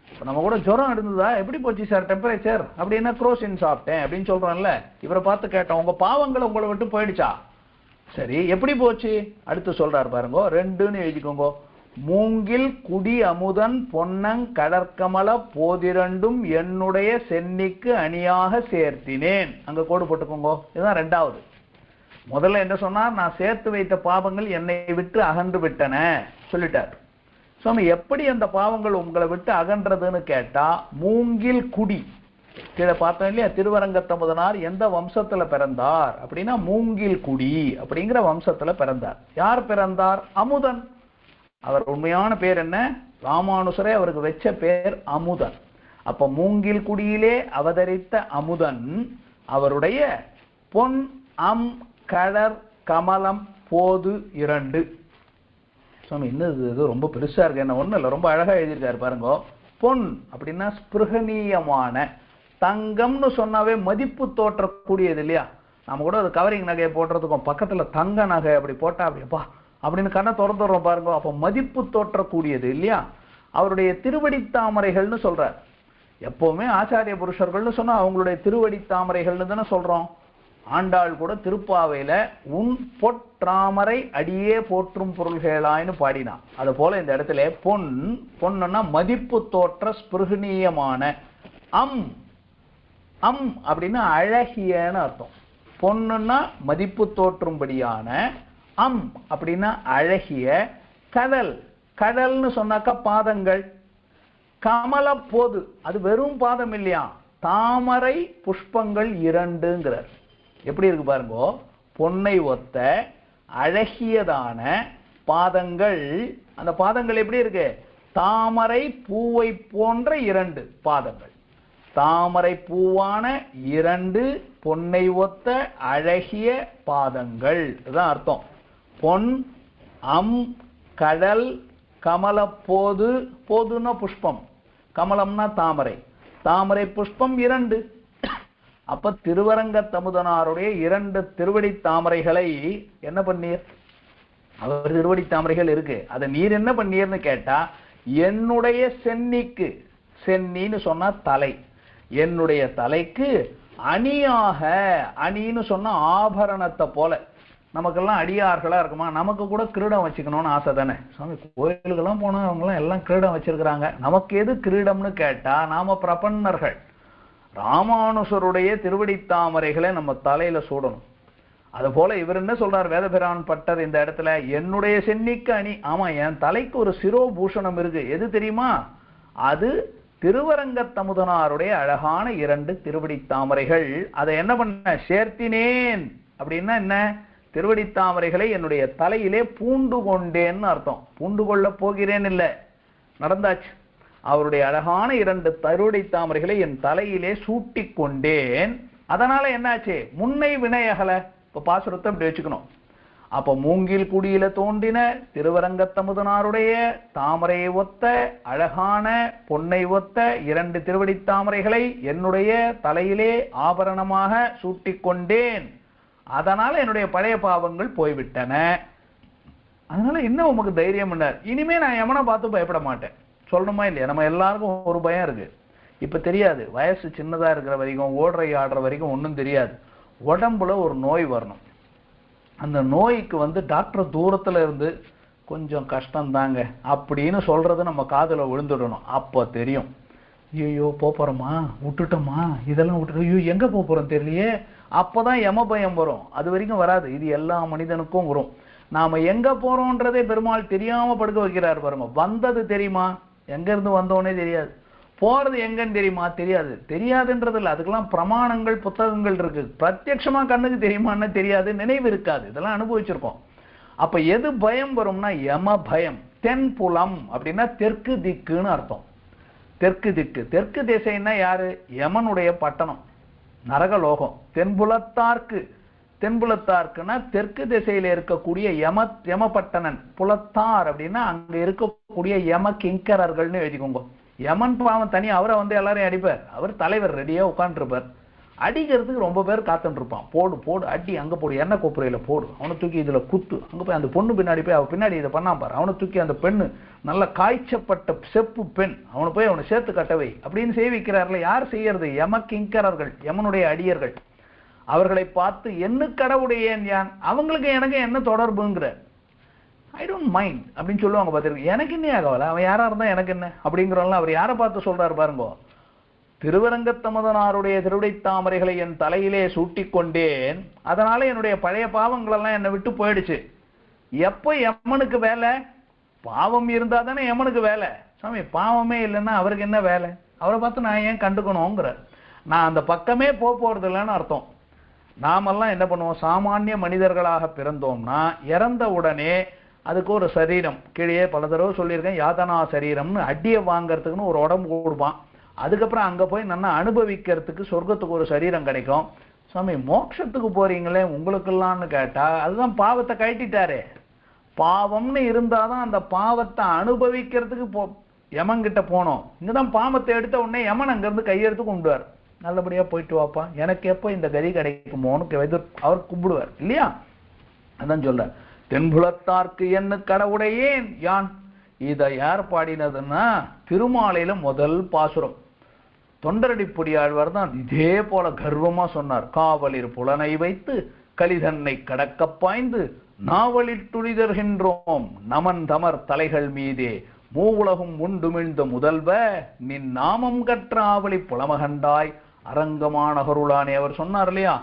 நம்ம கூட ஜுரம் இருந்ததா, எப்படி போச்சு சார் டெம்பரேச்சர் அப்படின்னா குரோசின் சாப்பிட்டேன் அப்படின்னு சொல்றோம்ல. இவரை பார்த்து கேட்டோம், உங்க பாவங்கள் உங்களை விட்டு போயிடுச்சா? சரி, எப்படி போச்சு? அடுத்து சொல்றாரு பாருங்க, ரெண்டுன்னு எழுதிக்கோங்க. மூங்கில் குடி அமுதன் பொன்னங் கடற்கமல போதிரண்டும் என்னுடைய சென்னிக்கு அணியாக சேர்த்தினேன். அங்க கோடு போட்டுக்கோங்க. இதுதான் ரெண்டாவது. முதல்ல என்ன சொன்னார்? நான் சேர்த்து வைத்த பாவங்கள் என்னை விட்டு அகன்று விட்டன சொல்லிட்டார். சுவாமி, எப்படி அந்த பாவங்கள் உங்களை விட்டு அகன்றதுன்னு கேட்டா, மூங்கில் குடி கீழே பார்த்தோம் இல்லையா. திருவரங்கத்தமுதனார் எந்த வம்சத்துல பிறந்தார் அப்படின்னா மூங்கில் குடி அப்படிங்கிற வம்சத்துல பிறந்தார். யார் பிறந்தார்? அமுதன். அவர் உண்மையான பேர் என்ன? ராமானுசரே அவருக்கு வச்ச பேர் அமுதன். அப்ப மூங்கில் குடியிலே அவதரித்த அமுதன் அவருடைய பொன் அம் கடற் கமலம் போது இரண்டு. சுவாமி, இன்னது ரொம்ப பெருசா இருக்கு. என்ன ஒண்ணு இல்ல, ரொம்ப அழகா எழுதியிருக்காரு பாருங்க. பொன் அப்படின்னா ஸ்பிருகணீயமான, தங்கம்னு சொன்னாவே மதிப்பு தோற்றக்கூடியது இல்லையா. நம்ம கூட அது கவரிங் நகையை போடுறதுக்கும் பக்கத்துல தங்க நகை அப்படி போட்டா அப்படிப்பா அப்படின்னு கண்ணை திறந்துடுறோம் பாருங்க. அப்போ மதிப்பு தோற்றக்கூடியது இல்லையா. அவருடைய திருவடி தாமரைகள்னு சொல்றார். எப்பவுமே ஆச்சாரிய புருஷர்கள்னு சொன்னா அவங்களுடைய திருவடி தாமரைகள்னு தானே சொல்றோம். ஆண்டாள் கூட திருப்பாவையில உன் பொற்றாமரை அடியே போற்றும் பொருள்களாயின்னு பாடினான். அது போல இந்த இடத்துல பொன், பொன்னுன்னா மதிப்பு தோற்ற ஸ்பிருகணீயமான, அம் அம் அப்படின்னா அழகியன்னு அர்த்தம். பொன்னுன்னா மதிப்பு தோற்றும்படியான, அம் அப்படின்னா அழகிய, கடல் கடல்னு சொன்னாக்கா பாதங்கள், கமல போது அது வெறும் பாதம் இல்லையா, தாமரை புஷ்பங்கள் இரண்டுங்கிறார். எப்படி இருக்கு பாருங்க. பொன்னை ஒத்த அழகியதான பாதங்கள், அந்த பாதங்கள் எப்படி இருக்கு? தாமரை பூவை போன்ற இரண்டு பாதங்கள். தாமரை பூவான இரண்டு பொன்னை ஒத்த அழகிய பாதங்கள், இதுதான் அர்த்தம். பொன் அம் கடல் கமல போது, போதுன்னா புஷ்பம், கமலம்னா தாமரை, தாமரை புஷ்பம் இரண்டு. அப்ப திருவரங்கத்தமுதனாருடைய இரண்டு திருவடி தாமரைகளை என்ன பண்ணீர்? அவர் திருவடி தாமரைகள் இருக்கு, அதை நீர் என்ன பண்ணீர்னு கேட்டா, என்னுடைய சென்னிக்கு, சென்னின்னு சொன்னா தலை, என்னுடைய தலைக்கு அணியாக, அணின்னு சொன்னா ஆபரணத்தை போல. நமக்கெல்லாம் அடியார்களா இருக்குமா? நமக்கு கூட கிரீடம் வச்சுக்கணும்னு ஆசை தானே சுவாமி. கோயிலுக்கெல்லாம் போனா அவங்கெல்லாம் எல்லாம் கிரீடம் வச்சிருக்கிறாங்க. நமக்கு எது கிரீடம்னு கேட்டா, நாம பிரபன்னர்கள். ராமானுசருடைய திருவடி தாமரைகளை நம்ம தலையில சூடணும். அது போல இவர் என்ன சொல்றார் வேதபிரான் பட்டர் இந்த இடத்துல, என்னுடைய சென்னிக்கு அணி. ஆமா, என் தலைக்கு ஒரு சிரோபூஷணம் இருக்கு. எது தெரியுமா? அது திருவரங்கத்தமுதனாருடைய அழகான இரண்டு திருவடி தாமரைகள். அதை என்ன பண்ண? சேர்த்தினேன். அப்படின்னா என்ன? திருவடி தாமரைகளை என்னுடைய தலையிலே பூண்டு கொண்டேன்னு அர்த்தம். பூண்டு கொள்ள போகிறேன் இல்ல, நடந்தாச்சு. அவருடைய அழகான இரண்டு திருவடி தாமரைகளை என் தலையிலே சூட்டி கொண்டேன். அதனால என்னாச்சு? முன்னை வினையகல. இப்ப பாசுரத்தை இப்படி வச்சுக்கணும். அப்ப மூங்கில் குடியில தோன்றின திருவரங்கத்தமுதனாருடைய தாமரையை ஒத்த அழகான பொன்னை ஒத்த இரண்டு திருவடி தாமரைகளை என்னுடைய தலையிலே ஆபரணமாக சூட்டி கொண்டேன். அதனால என்னுடைய பழைய பாவங்கள் போய்விட்டன. அதனால என்ன உமக்கு தைரியம் என்ன? இனிமே நான் எவனை பார்த்து பயப்பட மாட்டேன். சொல்லணுமா இல்லையா? நம்ம எல்லாருக்கும் ஒரு பயம் இருக்கு. இப்ப தெரியாது, வயசு சின்னதா இருக்கிற வரைக்கும், ஓடுற ஆடுற வரைக்கும் ஒன்றும் தெரியாது. உடம்புல ஒரு நோய் வரணும். அந்த நோய்க்கு டாக்டர் தூரத்துல இருந்து கொஞ்சம் கஷ்டம் தாங்க அப்படின்னு சொல்றது நம்ம காதுல விழுந்துடணும். அப்ப தெரியும், ஐயோ போறோமா, விட்டுட்டோமா, இதெல்லாம் விட்டுட்டோம், ஐயோ எங்க போறோம் தெரியலையே. அப்பதான் யம பயம் வரும். அது வரைக்கும் வராது. இது எல்லா மனிதனுக்கும் வரும். நாம எங்க போறோம்ன்றதே பெருமாள் தெரியாம படுக்க வைக்கிறார் பாருங்க. வந்தது தெரியுமா? எங்க இருந்து வந்தோனே தெரியாது. போறது எங்கன்னு தெரியுமா? தெரியாது. தெரியாதுன்றது இல்லை, அதுக்கெல்லாம் பிரமாணங்கள் புத்தகங்கள் இருக்கு. பிரத்யட்சமா கண்ணுக்கு தெரியுமான்னு தெரியாது, நினைவு இருக்காது. இதெல்லாம் அனுபவிச்சிருக்கோம். அப்ப எது பயம் வரும்னா யம பயம். தென்புலம் அப்படின்னா தெற்கு திக்குன்னு அர்த்தம். தெற்கு திக்கு, தெற்கு திசைன்னா யாரு? யமனுடைய பட்டணம், நரகலோகம். தென்புலத்தார்க்கு, தென்புலத்தார்க்குன்னா தெற்கு திசையில இருக்கக்கூடிய யமபட்டணன். புலத்தார் அப்படின்னா அங்க இருக்கக்கூடிய யம கிங்கரர்கள்னு எழுதிக்கோங்க. யமன் பாவம் தனி, அவரை எல்லாரையும் அடிப்பார். அவர் தலைவர், ரெடியா உட்காந்துருப்பார். அடிக்கிறதுக்கு ரொம்ப பேர் காத்துட்டு இருப்பான். போடு போடு அடி, அங்க போடு, எண்ணெய் கொப்புரையில போடு, அவனை தூக்கி இதுல குத்து, அங்க போய் அந்த பொண்ணு பின்னாடி போய் அவ பின்னாடி இதை பண்ணா பாரு, அவனை தூக்கி அந்த பெண்ணு நல்ல காய்ச்சப்பட்ட செப்பு பெண், அவனை போய் அவனை சேர்த்து கட்டவை அப்படின்னு செய்விக்கிறார்கள். யார் செய்யறது? யம கிங்கரர்கள், யமனுடைய அடியர்கள். அவர்களை பார்த்து என்ன கடவுடையேன் யான், அவங்களுக்கு எனக்கு என்ன தொடர்புங்கிற, ஐ டோன்ட் மைண்ட் அப்படின்னு சொல்லுவாங்க. பார்த்துருக்கு, எனக்கு என்ன ஆகவல, அவன் யாரா இருந்தா எனக்கு என்ன அப்படிங்கிறவங்க. அவர் யாரை பார்த்து சொல்றாரு பாருங்க, திருவரங்கத்தமுதனாருடைய திருவிடைத்தாமரைகளை என் தலையிலே சூட்டிக் கொண்டேன், அதனால என்னுடைய பழைய பாவங்கள் எல்லாம் என்னை விட்டு போயிடுச்சு. எப்ப யமனுக்கு வேலை? பாவம் இருந்தா தானே யமனுக்கு வேலை. சாமி பாவமே இல்லைன்னா அவருக்கு என்ன வேலை? அவரை பார்த்து நான் ஏன் கண்டுக்கணுங்கிற, நான் அந்த பக்கமே போறது இல்லைன்னு அர்த்தம். நாமெல்லாம் என்ன பண்ணுவோம்? சாமானிய மனிதர்களாக பிறந்தோம்னா இறந்த உடனே அதுக்கு ஒரு சரீரம், கீழே பல தடவை சொல்லியிருக்கேன், யாதனா சரீரம்னு அடியை வாங்கறதுக்குன்னு ஒரு உடம்பு கொடுப்பான். அதுக்கப்புறம் அங்க போய் நல்லா அனுபவிக்கிறதுக்கு சொர்க்கத்துக்கு ஒரு சரீரம் கிடைக்கும். சாமி மோட்சத்துக்கு போறீங்களே உங்களுக்கெல்லாம்னு கேட்டா, அதுதான் பாவத்தை கழட்டிட்டாரே. பாவம்னு இருந்தாதான் அந்த பாவத்தை அனுபவிக்கிறதுக்கு யமன்கிட்ட போனோம். இங்கதான் பாவத்தை எடுத்த உடனே யமன் அங்கிருந்து கையெடுத்து கொண்டுவார். நல்லபடியா போயிட்டு வாப்பா, எனக்கு எப்போ இந்த கதி கிடைக்குமோன்னு அவர் கும்பிடுவார் இல்லையா? அதான் சொல்ற, தென்புலத்தார்க்கு என்ன கடவுடையேன் யான். இதை யார் பாடினதுன்னா திருமாலையில முதல் பாசுரம். தொண்டரடிப்பொடியாழ்வார் தான் இதே போல கர்வமா சொன்னார். காவலிர் புலனை வைத்து கலிதன்னை கடக்க பாய்ந்து நாவலில் துளிதர்கின்றோம் நமன் தமர் தலைகள் மீதே மூவுலகும் உண்டுமிழ்ந்த முதல்வ நின் நாமம் கற்ற ஆவலி புலமகண்டாய் அரங்கமானகருளானே அவர் சொன்னார் இல்லையா?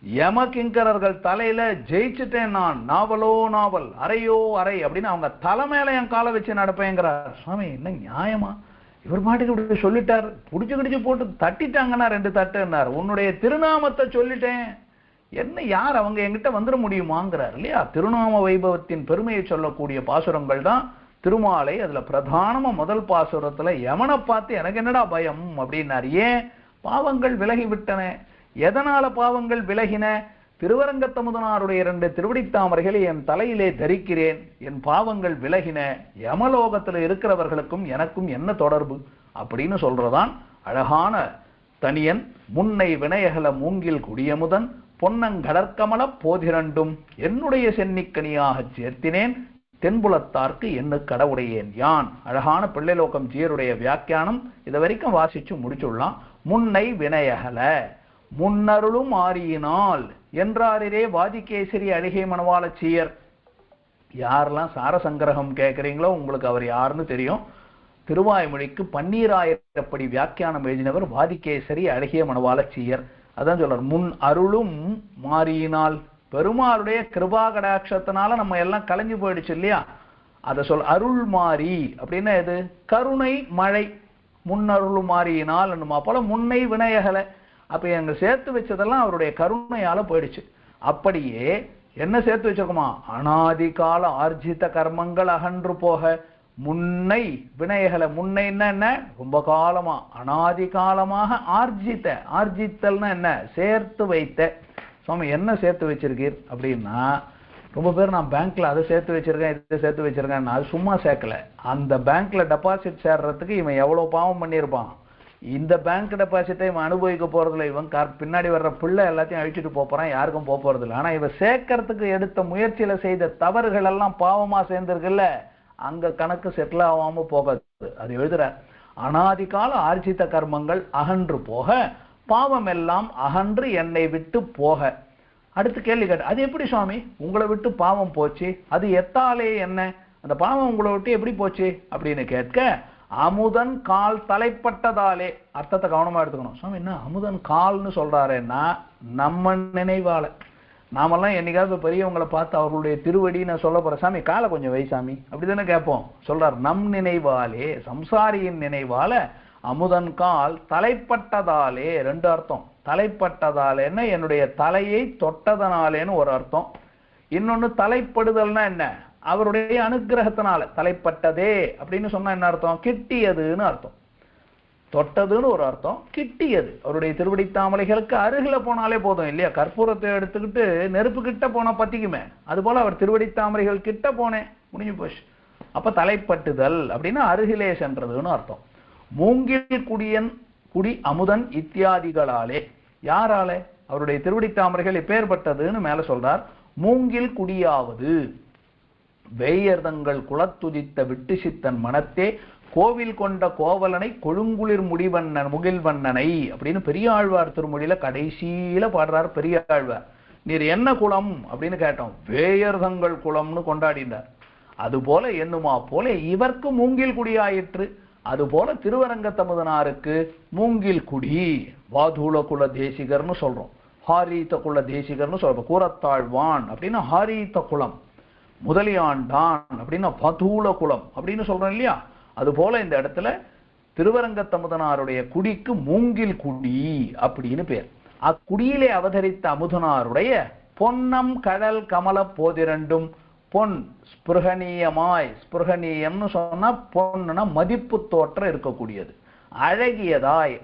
யம கிங்கரர்கள் தலையில ஜெயிச்சுட்டேன் நான், நாவலோ நாவல், அறையோ அறை அப்படின்னு அவங்க தலை மேல என் காலை வச்சு நடப்பேங்கிறார். சுவாமி என்ன நியாயமா? இவர் பாட்டுக்கு இப்படி சொல்லிட்டார், புடிச்சு கிடிச்சு போட்டு தட்டிட்டாங்கன்னா 2 தட்டுன்னார். உன்னுடைய திருநாமத்தை சொல்லிட்டேன், என்ன யார் அவங்க என்கிட்ட வந்துட முடியுமாங்கிறார் இல்லையா? திருநாம வைபவத்தின் பெருமையை சொல்லக்கூடிய பாசுரங்கள் தான் திருமாலை. அதுல பிரதானமா முதல் பாசுரத்துல யமனை பார்த்து எனக்கு என்னடா பயம் அப்படின்னார். ஏன்? பாவங்கள் விலகி விட்டன. எதனால பாவங்கள் விலகின? திருவரங்கத்தமுதனாருடைய 2 திருவடித்தாமரைகளை என் தலையிலே தரிக்கிறேன், என் பாவங்கள் விலகின. யமலோகத்தில் இருக்கிறவர்களுக்கும் எனக்கும் என்ன தொடர்பு அப்படின்னு சொல்றதான் அழகான தனியன். முன்னை வினயகல மூங்கில் குடியமுதன் பொன்னங்கடற்கமல போதிரண்டும் என்னுடைய சென்னிக்கனியாக சேர்த்தினேன் தென்புலத்தார்க்கு என்ன கடவுடையேன் யான். அழகான பிள்ளைலோகம் ஜீயருடைய வியாக்கியானம். இதை வரைக்கும் வாசிச்சு முடிச்சுடலாம். முன்னை வினயகல, முன்னருளும் ஆரியினால் என்றாரே வாதிகேசரி அழகிய மணவாள சீயர். யாரெல்லாம் சாரசங்கிரகம் கேட்கிறீங்களோ உங்களுக்கு அவர் யாருன்னு தெரியும். திருவாய்மொழிக்கு 12,000 வியாக்கியானம் எழுதினவர் வாதிகேசரி அழகிய மணவாள சீயர். அதான் சொல்றார், முன் அருளும் மாறியினால். பெருமாளுடைய கிருபா கடாட்சத்தினால நம்ம எல்லாம் கலைஞ்சு போயிடுச்சு இல்லையா? அதை சொல். அருள் மாறி அப்படின்னா எது? கருணை மழை. முன்னருளும் மாறியினால் என்னுமா போல முன்னை வினயகல. அப்ப எங்க சேர்த்து வச்சதெல்லாம் அவருடைய கருணையால போயிடுச்சு. அப்படியே என்ன சேர்த்து வச்சிருக்கோமா? அனாதி கால ஆர்ஜித கர்மங்கள் அகன்று போக. முன்னை வினயகல, முன்னைன்னா என்ன? ரொம்ப காலமா, அனாதி காலமாக ஆர்ஜித்த. ஆர்ஜித்தல்னா என்ன? சேர்த்து வைத்த. சுவாமி என்ன சேர்த்து வச்சிருக்கீர் அப்படின்னா, ரொம்ப பேர் நான் பேங்க்ல அதை சேர்த்து வச்சிருக்கேன் இதை சேர்த்து வச்சிருக்கேன். அது சும்மா சேர்க்கல. அந்த பேங்க்ல டெபாசிட் சேர்றதுக்கு இவன் எவ்வளவு பாவம் பண்ணியிருப்பான். இந்த பேங்க் டெபாசிட்டை இவன் அனுபவிக்க போறதில்லை. இவன் பின்னாடி வர்ற பிள்ளை எல்லாத்தையும் அழிச்சுட்டு போறான், யாருக்கும் போறதில்லை. ஆனா இவன் சேர்க்கறதுக்கு எடுத்த முயற்சியில செய்த தவறுகள் எல்லாம் பாவமா சேர்ந்திருக்குல்ல, அங்க கணக்கு செட்டில் ஆகாம போகாது. அது எழுதுறார். அனாதி கால ஆர்ஜித கர்மங்கள் அகன்று போக, பாவம் எல்லாம் அகன்று என்னை விட்டு போக. அடுத்து கேள்வி கேட்ட, அது எப்படி சுவாமி உங்களை விட்டு பாவம் போச்சு? அது எத்தாலே என்ன? அந்த பாவம் உங்களை விட்டு எப்படி போச்சு அப்படின்னு கேட்க, அமுதன் கால் தலைப்பட்டதாலே. அர்த்தத்தை கவனமா எடுத்துக்கணும். சுவாமி என்ன அமுதன் கால்னு சொல்றாருன்னா, நம்ம நினைவால நாமெல்லாம் என்னைக்காவது பெரியவங்களை பார்த்து அவர்களுடைய திருவடி நான் சொல்ல போற, சாமி காலை கொஞ்சம் வை சாமி அப்படிதானே கேட்போம். சொல்றார், நம் நினைவாலே, சம்சாரியின் நினைவால அமுதன் கால் தலைப்பட்டதாலே. ரெண்டு அர்த்தம். தலைப்பட்டதாலேன்னா என்னுடைய தலையை தொட்டதனாலேன்னு ஒரு அர்த்தம். இன்னொன்னு தலைப்படுதல்னா என்ன, அவருடைய அனுகிரகத்தினால தலைப்பட்டதே அப்படின்னு சொன்னா என்ன அர்த்தம், கிட்டியதுன்னு அர்த்தம். தொட்டதுன்னு ஒரு அர்த்தம், கிட்டியது. அவருடைய திருவடி தாமரைகளுக்கு அருகில போனாலே போதும் இல்லையா. கற்பூரத்தை எடுத்துக்கிட்டு நெருப்பு கிட்ட போனா பத்திக்குமே, அது போல அவர் திருவடி தாமரைகள் கிட்ட போனேன், முடிஞ்சு போச்சு. அப்ப தலைப்பட்டுதல் அப்படின்னா அருகிலே சென்றதுன்னு அர்த்தம். மூங்கில் குடியன் குடி அமுதன் இத்தியாதிகளாலே. யாராலே? அவருடைய திருவடி தாமரைகள் எப்பேற்பட்டதுன்னு மேல சொல்றார். மூங்கில் குடியாவது வேயர்தங்கள் குலத்துதித்த விட்டு சித்தன் மனத்தே கோவில் கொண்ட கோவலனை கொழுங்குளிர் முடிவண்ணன் முகில்வண்ணனை அப்படின்னு பெரியாழ்வார் திருமொழியில கடைசியில பாடுறார் பெரியாழ்வார். நீர் என்ன குலம் அப்படின்னு கேட்டோம். வேயர்தங்கள் குலம்னு கொண்டாடினார். அதுபோல என்னுமா போல இவர்க்கு மூங்கில் குடியாயிற்று. அதுபோல திருவரங்கத்தமுதனாருக்கு மூங்கில் குடி. வாதூல குல தேசிகர்னு சொல்றோம், ஹாரீத குல தேசிகர்னு சொல்றோம். கூரத்தாழ்வான் அப்படின்னா ஹாரீத குலம், முதலியாண்டான் அப்படின்னா பதூல குலம் அப்படின்னு சொல்றோம் இல்லையா. அதுபோல இந்த இடத்துல திருவரங்கத்தமுதனாருடைய குடிக்கு மூங்கில் குடி அப்படின்னு பேர். அக்குடியிலே அவதரித்த அமுதனாருடைய பொன்னம் கடல் கமல போதிரண்டும். பொன் ஸ்பிருகணீயமாய், ஸ்பிருகணீயம்னு சொன்னா பொன்னுனா மதிப்பு தோற்றம் இருக்கக்கூடியது. அழகியதாய்,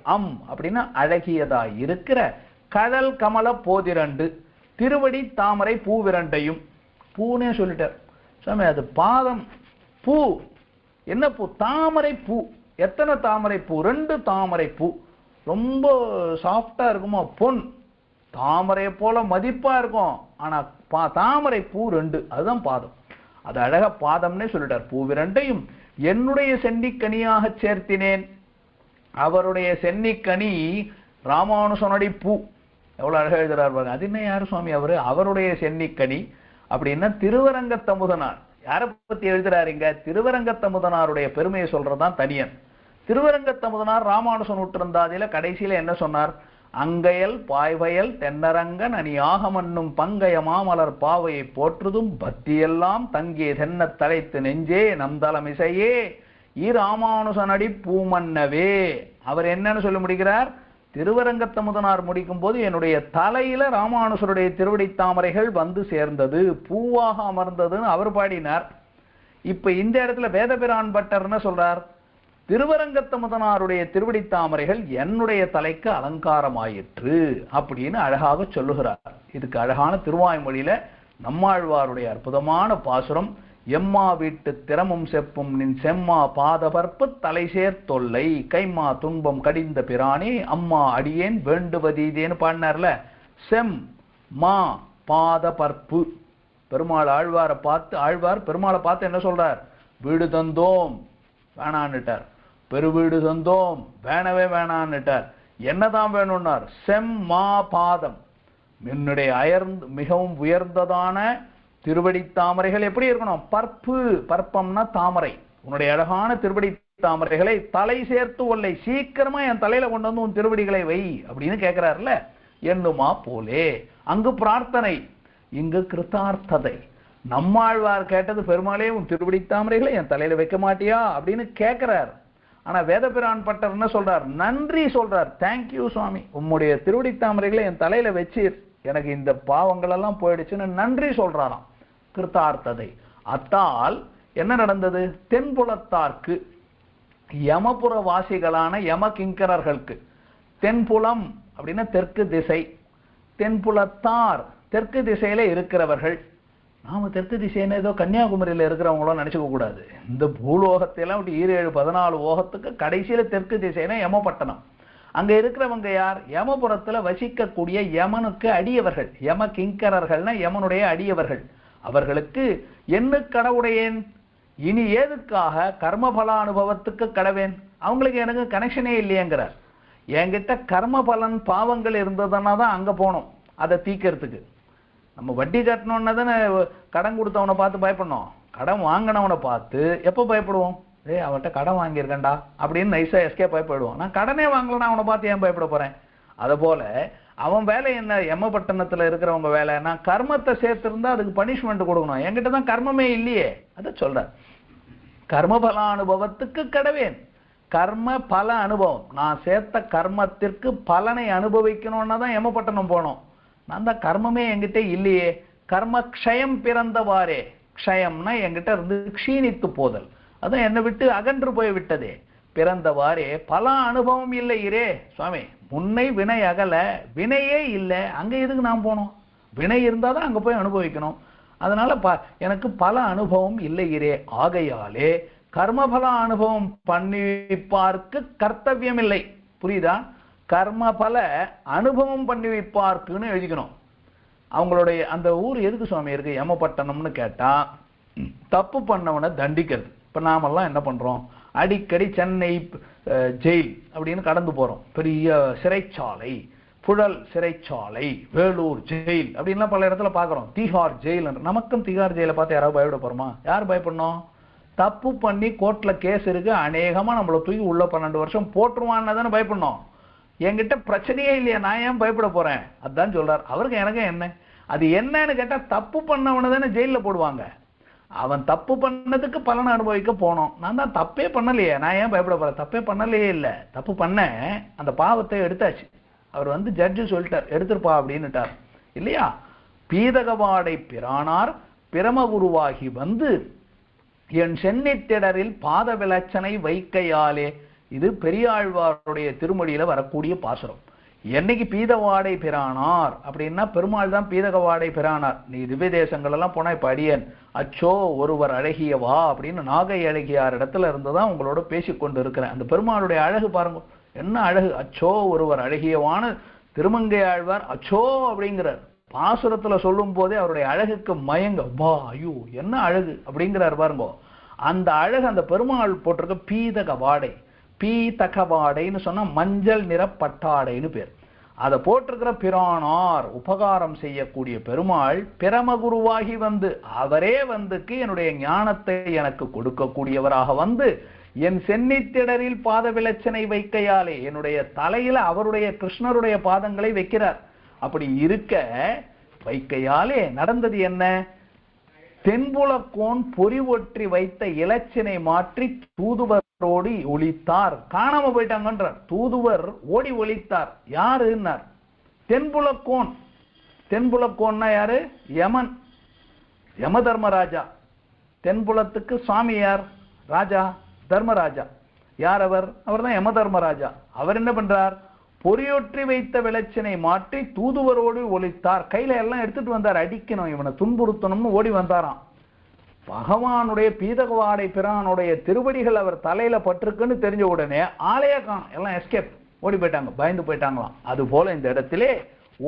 அப்படின்னா அழகியதாய் இருக்கிற கடல் கமல போதிரண்டு, திருவடி தாமரை பூவிரண்டையும். பூனே சொல்லிட்டார் சாமி, அது பாதம் பூ. என்ன பூ? தாமரை பூ. எத்தனை தாமரை பூ? 2 தாமரை பூ. ரொம்ப சாஃப்டா இருக்குமா, பொன் தாமரையை போல மதிப்பா இருக்கும். ஆனா தாமரை பூ 2, அதுதான் பாதம். அது அழக பாதம்னே சொல்லிட்டார். பூவிரண்டையும் என்னுடைய சென்னிக்கனியாக சேர்த்தினேன். அவருடைய சென்னிக்கனி ராமானுசனடி பூ. எவ்வளவு அழகா எழுதுறார் பாருங்க. அது என்ன யாரு சுவாமி அவரு? அவருடைய சென்னிக்கனி அப்படின்னா திருவரங்கத்தமுதனார். யாரை பத்தி எழுதுறாருங்க? திருவரங்கத்தமுதனாருடைய பெருமையை சொல்றதுதான் தனியன். திருவரங்கத்தமுதனார் ராமானுசன் உற்றிருந்தாதில கடைசியில என்ன சொன்னார்? அங்கையல் பாய்வயல் தென்னரங்கன் அணியாக மன்னும் பங்கைய மாமலர் பாவையை போற்றுதும் பக்தியெல்லாம் தங்கிய தென்ன தலைத்து நெஞ்சே நம் தலமிசையே ராமானுசனடி பூமன்னவே. அவர் என்னன்னு சொல்லி முடிக்கிறார்? திருவரங்கத்தமுதனார் முடிக்கும் போது என்னுடைய தலையில ராமானுசருடைய திருவடி தாமரைகள் வந்து சேர்ந்தது, பூவாக அமர்ந்ததுன்னு அவர் பாடினார். இப்ப இந்த இடத்துல வேதபிரான் பட்டர் என்ன சொல்றார்? திருவரங்கத்தமுதனாருடைய திருவடி தாமரைகள் என்னுடைய தலைக்கு அலங்காரமாயிற்று அப்படின்னு அழகாக சொல்லுகிறார். இதுக்கு அழகான திருவாய்மொழியில நம்மாழ்வாருடைய அற்புதமான பாசுரம். எம்மா வீட்டு திறமும் செப்பும் நின் செம்மா பாதபற்பு தலை சேர்த்தொல்லை கைமா துன்பம் கடிந்த பிரானே அம்மா அடியேன் வேண்டுவதீதேன்னு பாடினார்ல. செம் மா பாதபற்பு. பெருமாள் ஆழ்வார் பெருமாளை பார்த்து என்ன சொல்றார்? வீடு தந்தோம் வேணான்னுட்டார், பெருவீடு தந்தோம் வேணவே வேணான்னுட்டார். என்னதான் வேணும்னார்? செம் மா பாதம், என்னுடைய மிகவும் உயர்ந்ததான திருவடி தாமரைகள் எப்படி இருக்கணும்? பற்பு, பற்பம்னா தாமரை. உன்னுடைய அழகான திருவடி தாமரைகளை தலை சேர்த்து ஒல்லை, சீக்கிரமா என் தலையில கொண்டு வந்து உன் திருவடிகளை வை அப்படின்னு கேட்கிறார்ல. என்னுமா போலே அங்கு பிரார்த்தனை, இங்கு கிருத்தார்த்ததை. நம்மாழ்வார் கேட்டது பெருமாளே உன் திருவடி தாமரைகளை என் தலையில வைக்க மாட்டியா அப்படின்னு கேட்கிறார். ஆனா வேதபிரான் பட்டர் என்ன சொல்றார்? நன்றி சொல்றார். தேங்க்யூ சுவாமி, உம்முடைய திருவடி தாமரைகளை என் தலையில வச்சீர், எனக்கு இந்த பாவங்கள் எல்லாம் போயிடுச்சுன்னு நன்றி சொல்றாராம். கிருத்தார்த்ததை. அத்தால் என்ன நடந்தது? தென்புலத்தார்க்கு, யமபுர வாசிகளான யம கிங்கரர்களுக்கு, தென்புலம் அப்படின்னா தெற்கு திசை, தென்புலத்தார் தெற்கு திசையில இருக்கிறவர்கள். நாம தெற்கு திசைன்னு ஏதோ கன்னியாகுமரியில இருக்கிறவங்களும் நினைச்சுக்க கூடாது. இந்த பூலோகத்தையெல்லாம் 7 14 ஓகத்துக்கு கடைசியில தெற்கு திசைனா யமபட்டணம். அங்க இருக்கிறவங்க யார்? யமபுரத்துல வசிக்கக்கூடிய யமனுக்கு அடியவர்கள். யம கிங்கரர்கள்னா யமனுடைய அடியவர்கள். அவர்களுக்கு என்ன கடவுடையேன், இனி ஏதுக்காக கர்மபல அனுபவத்துக்கு கடவேன், அவங்களுக்கு எனக்கு கனெக்ஷனே இல்லையேங்கிறார். என்கிட்ட கர்மபலன் பாவங்கள் இருந்ததுன்னா தான் அங்க போனோம் அதை தீக்கிறதுக்கு. நம்ம வட்டி கட்டணும்னா தானே கடன் கொடுத்தவனை பார்த்து பயப்படணும். கடன் வாங்கினவனை பார்த்து எப்போ பயப்படுவோம்? அவன்கிட்ட கடன் வாங்கியிருக்கேன்டா அப்படின்னு நைஸா எஸ்கேப் பயப்படுவோம். நான் கடனே வாங்கலன்னா அவனை பார்த்து ஏன் பயப்பட போறேன்? அதுபோல அவன் வேலை என்ன? யமபட்டணத்துல இருக்கிறவங்க வேலை, நான் கர்மத்தை சேர்த்திருந்தா அதுக்கு பனிஷ்மெண்ட் கொடுக்கணும். என்கிட்ட தான் கர்மமே இல்லையே. அதை சொல்ற. கர்மபல அனுபவத்துக்கு கடவேன். கர்ம பல அனுபவம், நான் சேர்த்த கர்மத்திற்கு பலனை அனுபவிக்கணும்னா தான் யமபட்டணம் போனோம். நான் தான் கர்மமே என்கிட்ட இல்லையே. கர்ம க்ஷயம் பிறந்தவாறே. க்ஷயம்னா என்கிட்ட இருந்து க்ஷீணித்து போதல், அதான் என்னை விட்டு அகன்று போய் விட்டதே. பிறந்தவாறே பல அனுபவம் இல்லை இரே. சுவாமி, முன்னை வினை அகல, வினையே இல்லை, அங்க எதுக்கு நான் போனோம்? வினை இருந்தாதான் அங்க போய் அனுபவிக்கணும். அதனால எனக்கு பல அனுபவம் இல்லை இரே. ஆகையாலே கர்மபல அனுபவம் பண்ணிவிப்பார்க்கு கர்த்தவியம் இல்லை. புரியுதா? கர்மபல அனுபவம் பண்ணிவிப்பார்க்குன்னு எழுதிக்கணும். அவங்களுடைய அந்த ஊர் எதுக்கு சுவாமி இருக்கு? யமபட்டணம்னு கேட்டா தப்பு பண்ணவனை தண்டிக்கிறது. இப்ப நாமெல்லாம் என்ன பண்றோம்? அடிக்கடி சென்னை ஜெயில் அப்படின்னு கடந்து போறோம். பெரிய சிறைச்சாலை, புழல் சிறைச்சாலை, வேலூர் ஜெயில் அப்படின்லாம் பல இடத்துல பாக்குறோம். திஹார் ஜெயில். நமக்கும் திஹார் ஜெயில பார்த்து யாராவது பயப்பட போறோமா? யார் பயப்படணும்? தப்பு பண்ணி கோர்ட்ல கேஸ் இருக்கு, அநேகமா நம்மளை தூக்கி உள்ள 12 வருஷம் போட்டுருவான்னு தானே பயப்படணும். என்கிட்ட பிரச்சனையே இல்லையா, நான் ஏன் பயப்பட போறேன்? அதான் சொல்றார். அவருக்கு எனக்கு என்ன? அது என்னன்னு கேட்டா, தப்பு பண்ணவனை தானே ஜெயில போடுவாங்க. அவன் தப்பு பண்ணதுக்கு பலனை அனுபவிக்க போனோம். நான் தான் தப்பே பண்ணலையே, நான் ஏன் பயப்பட போறேன்? தப்பே பண்ணலையே. இல்ல, தப்பு பண்ண அந்த பாவத்தை எடுத்தாச்சு. அவர் ஜட்ஜு சொல்லிட்டார், எடுத்துருப்பா அப்படின்னுட்டார் இல்லையா? பீதகவாடை பிரானார் பிரமகுருவாகி என் சென்னித்திடரில் பாத விலச்சனை வைக்கையாலே. இது பெரியாழ்வாருடைய திருமொழியில வரக்கூடிய பாசுரம். என்னைக்கு பீதவாடை பிரானார் அப்படின்னா பெருமாள் தான் பீதகவாடை பிரானார். நீ திவ்ய தேசங்கள் எல்லாம் போனா இப்ப அடியன் அச்சோ ஒருவர் அழகியவா அப்படின்னு நாகை அழகியார் இடத்துல இருந்துதான் உங்களோட பேசிக்கொண்டு இருக்கிறேன். அந்த பெருமாளுடைய அழகு பாருங்க, என்ன அழகு! அச்சோ ஒருவர் அழகியவான திருமங்கை ஆழ்வார் அச்சோ அப்படிங்கிறார். பாசுரத்துல சொல்லும் போதே அவருடைய அழகுக்கு மயங்க, வா ஐயோ என்ன அழகு அப்படிங்கிறார் பாருங்க. அந்த அழகு அந்த பெருமாள் போட்டிருக்க பீதக வாடை. பீதகவாடைன்னு சொன்னா மஞ்சள் நிற பட்டாடைன்னு பேர். அதை போட்டிருக்கிற பிரானார், உபகாரம் செய்யக்கூடிய பெருமாள் பிரமகுருவாகி அவரே என்னுடைய ஞானத்தை எனக்கு கொடுக்கக்கூடியவராக என் சென்னித்திடரில் பாத விலச்சனை வைக்கையாலே என்னுடைய தலையில அவருடைய கிருஷ்ணருடைய பாதங்களை வைக்கிறார். அப்படி இருக்க வைக்கையாலே நடந்தது என்ன? தென்புலக்கோன் பொறி ஒற்றி வைத்த இலச்சினை மாற்றி தூதுவரோடு ஒளித்தார். காணாம போயிட்டாங்கன்றார். தூதுவர் ஓடி ஒளித்தார். யாருன்னார்? தென்புலக்கோன். தென்புலக்கோன்னா யாரு? யமன், யம தர்மராஜா. தென்புலத்துக்கு சுவாமி யார்? ராஜா, தர்மராஜா. யார் அவர்? அவர் தான் யம தர்மராஜா. அவர் என்ன பண்றார்? பொறியொற்றி வைத்த விளச்சினை மாற்றி தூதுவரோடு ஒளித்தார். கையில எல்லாம் எடுத்துட்டு வந்தார். அடிக்கணும், இவனை துன்புறுத்தணும்னு ஓடி வந்தாராம். பகவானுடைய பீதகவாடை பிரானுடைய திருவடிகள் அவர் தலையில பட்டிருக்குன்னு தெரிஞ்ச உடனே ஆலய காணும், எல்லாம் எஸ்கேப், ஓடி போயிட்டாங்க, பயந்து போயிட்டாங்களாம். அது போல இந்த இடத்திலே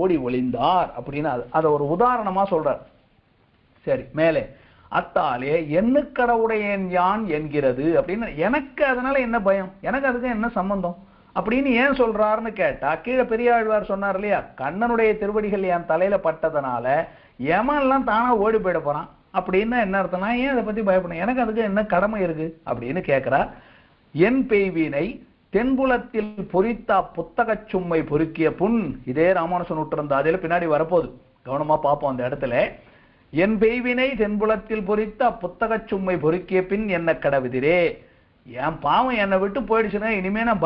ஓடி ஒளிந்தார் அப்படின்னு அதை ஒரு உதாரணமா சொல்றார். சரி, மேலே அத்தாலே எண்ணுக்கடவுடையன் யான் என்கிறது அப்படின்னு. எனக்கு அதனால என்ன பயம்? எனக்கு அதுக்கு என்ன சம்பந்தம் அப்படின்னு ஏன் சொல்றாருன்னு கேட்டா, கீழே பெரியாழ்வார் சொன்னார் இல்லையா, கண்ணனுடைய திருவடிகள் என் தலையில பட்டதனால யமன்லாம் தானா ஓடி போயிட போறான் அப்படின்னா என்ன அர்த்தம்னா, ஏன் அதை பத்தி பயப்படணும்? எனக்கு அதுக்கு என்ன கடமை இருக்கு அப்படின்னு கேட்கிறார். என் பெய்வினை தென்புலத்தில் பொறித்தா புத்தக சும்மை பொறுக்கிய புண். இதே ராமானுசன் விட்டிருந்தா, அதில பின்னாடி வரப்போகுது, கவனமா பார்ப்போம் அந்த இடத்துல. என் பெய்வினை தென்புலத்தில் பொறித்தா புத்தக சும்மை பொறுக்கிய பின் என்ன கடவுதிரே. என் பாவம் என்னை விட்டு போயிடுச்சுன்னா இனிமே நான்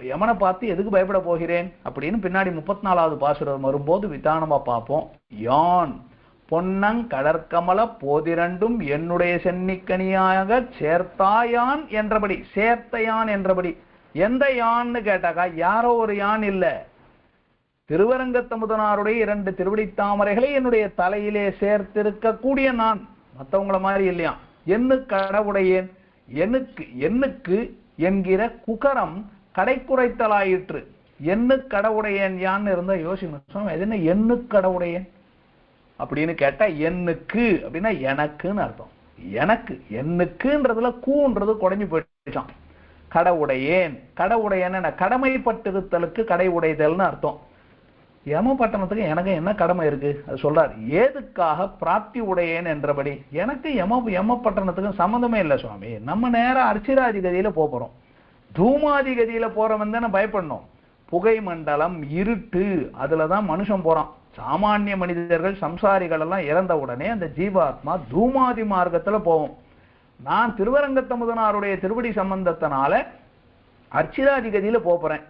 யமனை பார்த்து எதுக்கு பயப்பட போகிறேன் அப்படின்னு பின்னாடி 34வது பாசுரம் வரும்போது விதானமா பார்ப்போம். யான் பொன்னங் கடற்கமல போதிரண்டும் என்னுடைய சென்னிக்கனியாக சேர்த்தாயான் என்றபடி, சேர்த்தையான் என்றபடி. எந்த யான்னு கேட்டாக்கா, யாரோ ஒரு யான் இல்ல, திருவரங்கத்தமுதனாருடைய 2 திருவடி தாமரைகளை என்னுடைய தலையிலே சேர்த்திருக்கக்கூடிய நான், மற்றவங்கள மாதிரி இல்லையா. என்னு கடவுடையேன், எண்ணுக்கு என்கிற குகரம் கடை குறைத்தலாயிற்று. எண்ணு கடவுடையன் யான்னு இருந்தா யோசிக்கணும், அது என்ன எண்ணு கடவுடையன் அப்படின்னு கேட்டா, எண்ணுக்கு அப்படின்னா எனக்குன்னு அர்த்தம். எனக்கு எண்ணுக்குன்றதுல கூன்றது குறைஞ்சு போயிடுச்சான். கடவுடையேன், கடவுடையன் கடமைப்பட்டிருத்தலுக்கு கடை உடைதல்னு அர்த்தம். யமபட்டணத்துக்கு எனக்கு என்ன கடமை இருக்கு? அது சொல்றார். ஏதுக்காக பிராப்தி உடையேன் என்றபடி. எனக்கு யமபட்டணத்துக்கு சம்மந்தமே இல்லை சுவாமி. நம்ம நேரம் அர்ச்சிராதி கதியில போறோம், தூமாதி கதியில போறவன் தானே பயப்படணும். புகை மண்டலம், இருட்டு, அதுல தான் மனுஷன் போறான். சாமானிய மனிதர்கள் சம்சாரிகள் எல்லாம் இறந்த உடனே அந்த ஜீவாத்மா தூமாதி மார்க்கத்துல போவோம். நான் திருவரங்கத்தமுதனாருடைய திருவடி சம்பந்தத்தினால அர்ச்சிராதி கதியில போறேன்.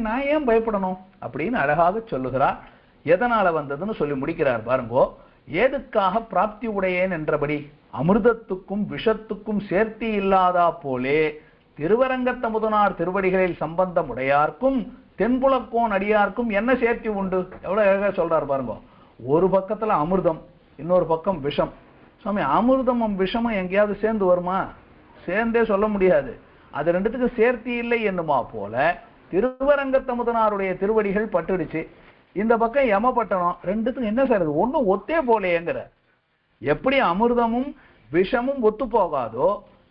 நான் ஏன் பயப்படணும் அப்படின்னு அழகாக சொல்லுகிறார். எதனால வந்ததுன்னு சொல்லி முடிக்கிறார் பாருங்கோ. ஏதுக்காக பிராப்தி உடையேன் என்றபடி அமிர்தத்துக்கும் விஷத்துக்கும் சேர்த்தி இல்லாதா போலே திருவரங்கத்தமுதனார் திருவடிகளில் சம்பந்தம் உடையார்க்கும் தென்புலக்கோன் அடியார்க்கும் என்ன சேர்த்தி உண்டு? எவ்வளவு அழகா சொல்றார் பாருங்க. ஒரு பக்கத்துல அமிர்தம், இன்னொரு பக்கம் விஷம். சுவாமி, அமிர்தமும் விஷமும் எங்கேயாவது சேர்ந்து வருமா? சேர்ந்தே சொல்ல முடியாது. அது ரெண்டுத்துக்கு சேர்த்தி இல்லை என்னுமா போல திருவரங்கத்தமுதனாருடைய திருவடிகள் பட்டுடுச்சு. இந்த பக்கம் யமபட்டணம், ரெண்டுத்துக்கும் என்ன சார் இது? ஒன்னும் ஒத்தே போலேங்கிற. எப்படி அமிர்தமும் விஷமும் ஒத்து போகாதோ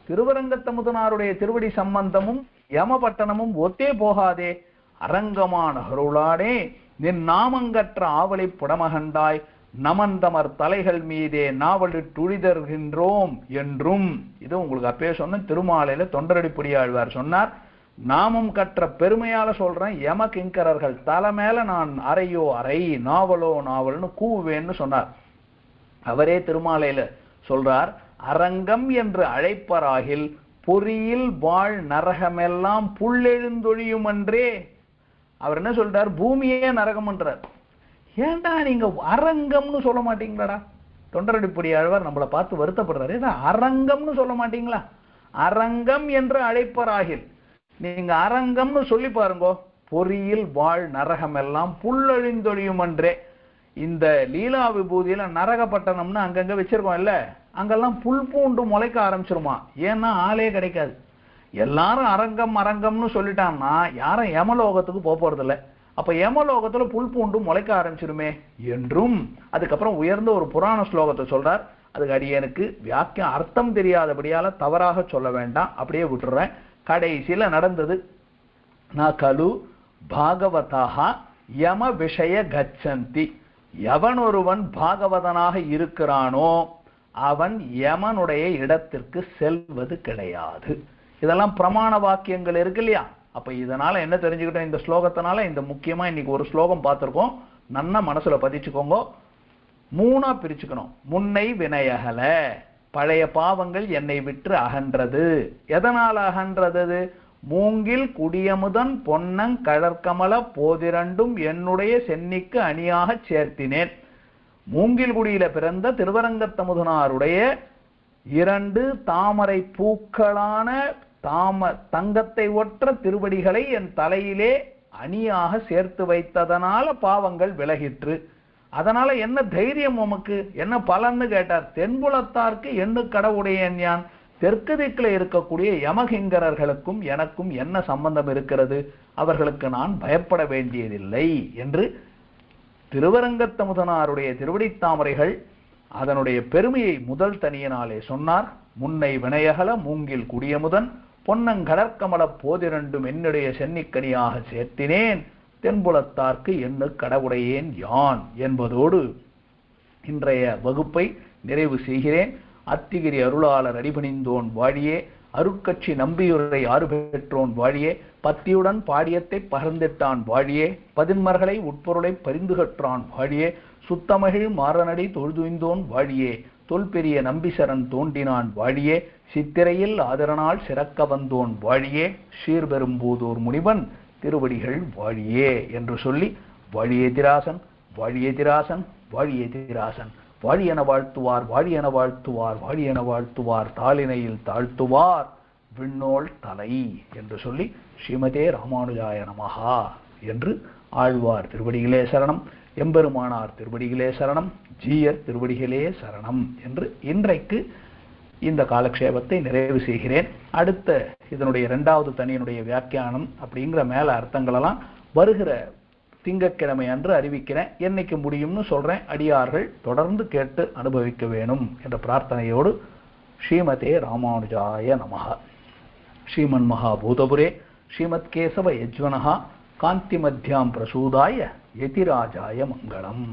திருவரங்கத்தமுதனாருடைய திருவடி சம்பந்தமும் யமபட்டணமும் ஒத்தே போகாதே. அரங்கமான அருளாடே நின் நாமங்கற்ற ஆவலை புடமகண்டாய் நமந்தமர் தலைகள் மீதே நாவலு துழிதர்கின்றோம் என்றும். இது உங்களுக்கு அப்பயே சொன்ன திருமாலையில தொண்டரடிப்படியாழ்வார் சொன்னார். நாமம் கற்ற பெருமையால சொல்றேன், யம கிங்கரர்கள் தலை மேல நான் அறையோ அறை, நாவலோ நாவல்னு கூவேன்னு சொன்னார். அவரே திருமாலையில சொல்றார், அரங்கம் என்று அழைப்பராகில் பொறியில் வாழ் நரகமெல்லாம் புல்லெழுந்தொழியும் என்றே. அவர் என்ன சொல்றார்? பூமியே நரகம்ன்றார். ஏன்டா நீங்க அரங்கம்னு சொல்ல மாட்டீங்களாடா? தொண்டரடிப்படி ஆழ்வார் நம்மளை பார்த்து வருத்தப்படுறாரு. அரங்கம்னு சொல்ல மாட்டீங்களா? அரங்கம் என்று அழைப்பராகில் நீங்க அரங்கம்னு சொல்லி பாருங்கோ. பொறியில் வாழ் நரகம் எல்லாம் புல்லழிந்தொழியும் என்றே. இந்த லீலா விபூதியில நரகப்பட்டணம்னு அங்கங்க வச்சிருக்கோம் இல்ல, அங்கெல்லாம் புல் பூண்டு முளைக்க ஆரம்பிச்சிருமா. ஏன்னா ஆளே கிடைக்காது. எல்லாரும் அரங்கம் அரங்கம்னு சொல்லிட்டான்னா யாரும் யமலோகத்துக்கு போறது இல்லை. அப்ப யமலோகத்துல புல் பூண்டு முளைக்க ஆரம்பிச்சிருமே என்றும். அதுக்கப்புறம் உயர்ந்த ஒரு புராண ஸ்லோகத்தை சொல்றார். அதுக்கு அடியனுக்கு வியாக்கியம் அர்த்தம் தெரியாதபடியால தவறாக சொல்ல வேண்டாம், அப்படியே விட்டுறேன். கடைசியில நடந்தது. நகலு பாகவதாக யம விஷய கச்சந்தி. எவன் ஒருவன் பாகவதனாக இருக்கிறானோ அவன் யமனுடைய இடத்திற்கு செல்வது கிடையாது. இதெல்லாம் பிரமாண வாக்கியங்கள் இருக்கு இல்லையா? அப்ப இதனால என்ன தெரிஞ்சுக்கிட்டோம்? இந்த ஸ்லோகத்தினால இந்த முக்கியமா இன்னைக்கு ஒரு ஸ்லோகம் பார்த்திருக்கோம், நன்னா மனசுல பதிச்சுக்கோங்க. மூணா பிரிச்சுக்கணும். முன்னை வினையகல, பழைய பாவங்கள் என்னை விட்டு அகன்றது. எதனால் அகன்றது? மூங்கில் குடியமுதன் பொன்னங் கழற்கமல போதிரண்டும் என்னுடைய சென்னிக்கு அணியாக சேர்த்தினேன். மூங்கில் குடியில பிறந்த திருவரங்கத்தமுதனாருடைய 2 தாமரை பூக்களான தங்கத்தை ஒற்ற திருவடிகளை என் தலையிலே அணியாக சேர்த்து வைத்ததனால பாவங்கள் விலகிற்று. அதனால என்ன தைரியம் உமக்கு, என்ன பலன்னு கேட்டார். தென்புலத்தார்க்கு எண்ணு கடவுடையன் யான், தெற்கு திக்கில் இருக்கக்கூடிய யமகிங்கரர்களுக்கும் எனக்கும் என்ன சம்பந்தம் இருக்கிறது? அவர்களுக்கு நான் பயப்பட வேண்டியதில்லை என்று திருவரங்கத்தமுதனாருடைய திருவடித்தாமரைகள் அதனுடைய பெருமையை முதல் தனியினாலே சொன்னார். முன்னை வினையகல மூங்கில் குடியமுதன் பொன்னங்கடற்கமல போதிரண்டும் என்னுடைய சென்னிக்கனியாக சேர்த்தினேன், தென்புலத்தார்க்கு எண்ணு கடவுடையேன் யான் என்பதோடு இன்றைய வகுப்பை நிறைவு செய்கிறேன். அத்திகிரி அருளாளர் அடிபணிந்தோன் வாழியே, அருட்கட்சி நம்பியுரை ஆறு பெற்றோன் வாழியே, பத்தியுடன் பாடியத்தை பகர்ந்திட்டான் வாழியே, பதின்மர்களை உட்பொருளை பரிந்து கற்றான் வாழியே, சுத்தமகிழ் மாறனடி தொழுதுய்ந்தோன் வாழியே, தொல்பெரிய நம்பிசரன் தோன்றினான் வாழியே, சித்திரையில் ஆதரனால் சிறக்க வந்தோன் வாழியே, சீர்பெரும்பூதூர் முனிவன் திருவடிகள் வாழியே என்று சொல்லி வாழியேதிராசன் வாழியேதிராசன் வாழியேதிராசன் வாழியென வாழ்த்துவார் வாழியென வாழ்த்துவார் வாழியென வாழ்த்துவார் தாளினையில் தாழ்த்துவார் விண்ணோள் தலை என்று சொல்லி ஸ்ரீமதே ராமானுஜாய நமஹா என்று ஆழ்வார் திருவடிகளே சரணம், எம்பெருமானார் திருவடிகளே சரணம், ஜீயர் திருவடிகளே சரணம் என்று இன்றைக்கு இந்த காலக்ஷேபத்தை நிறைவு செய்கிறேன். அடுத்த இதனுடைய 2வது தனியினுடைய வியாக்கியானம் அப்படிங்கிற மேல அர்த்தங்களெல்லாம் வருகிற திங்கட்கிழமை அன்று அறிவிக்கிறேன். என்னைக்கு முடியும்னு சொல்றேன். அடியார்கள் தொடர்ந்து கேட்டு அனுபவிக்க வேணும் என்ற பிரார்த்தனையோடு ஸ்ரீமதே ராமானுஜாய நமஹ. ஸ்ரீமன் மகாபூதபுரே ஸ்ரீமத் கேசவ யஜ்வனஹ காந்தி மத்தியாம் பிரசூதாய யதிராஜாய மங்களம்.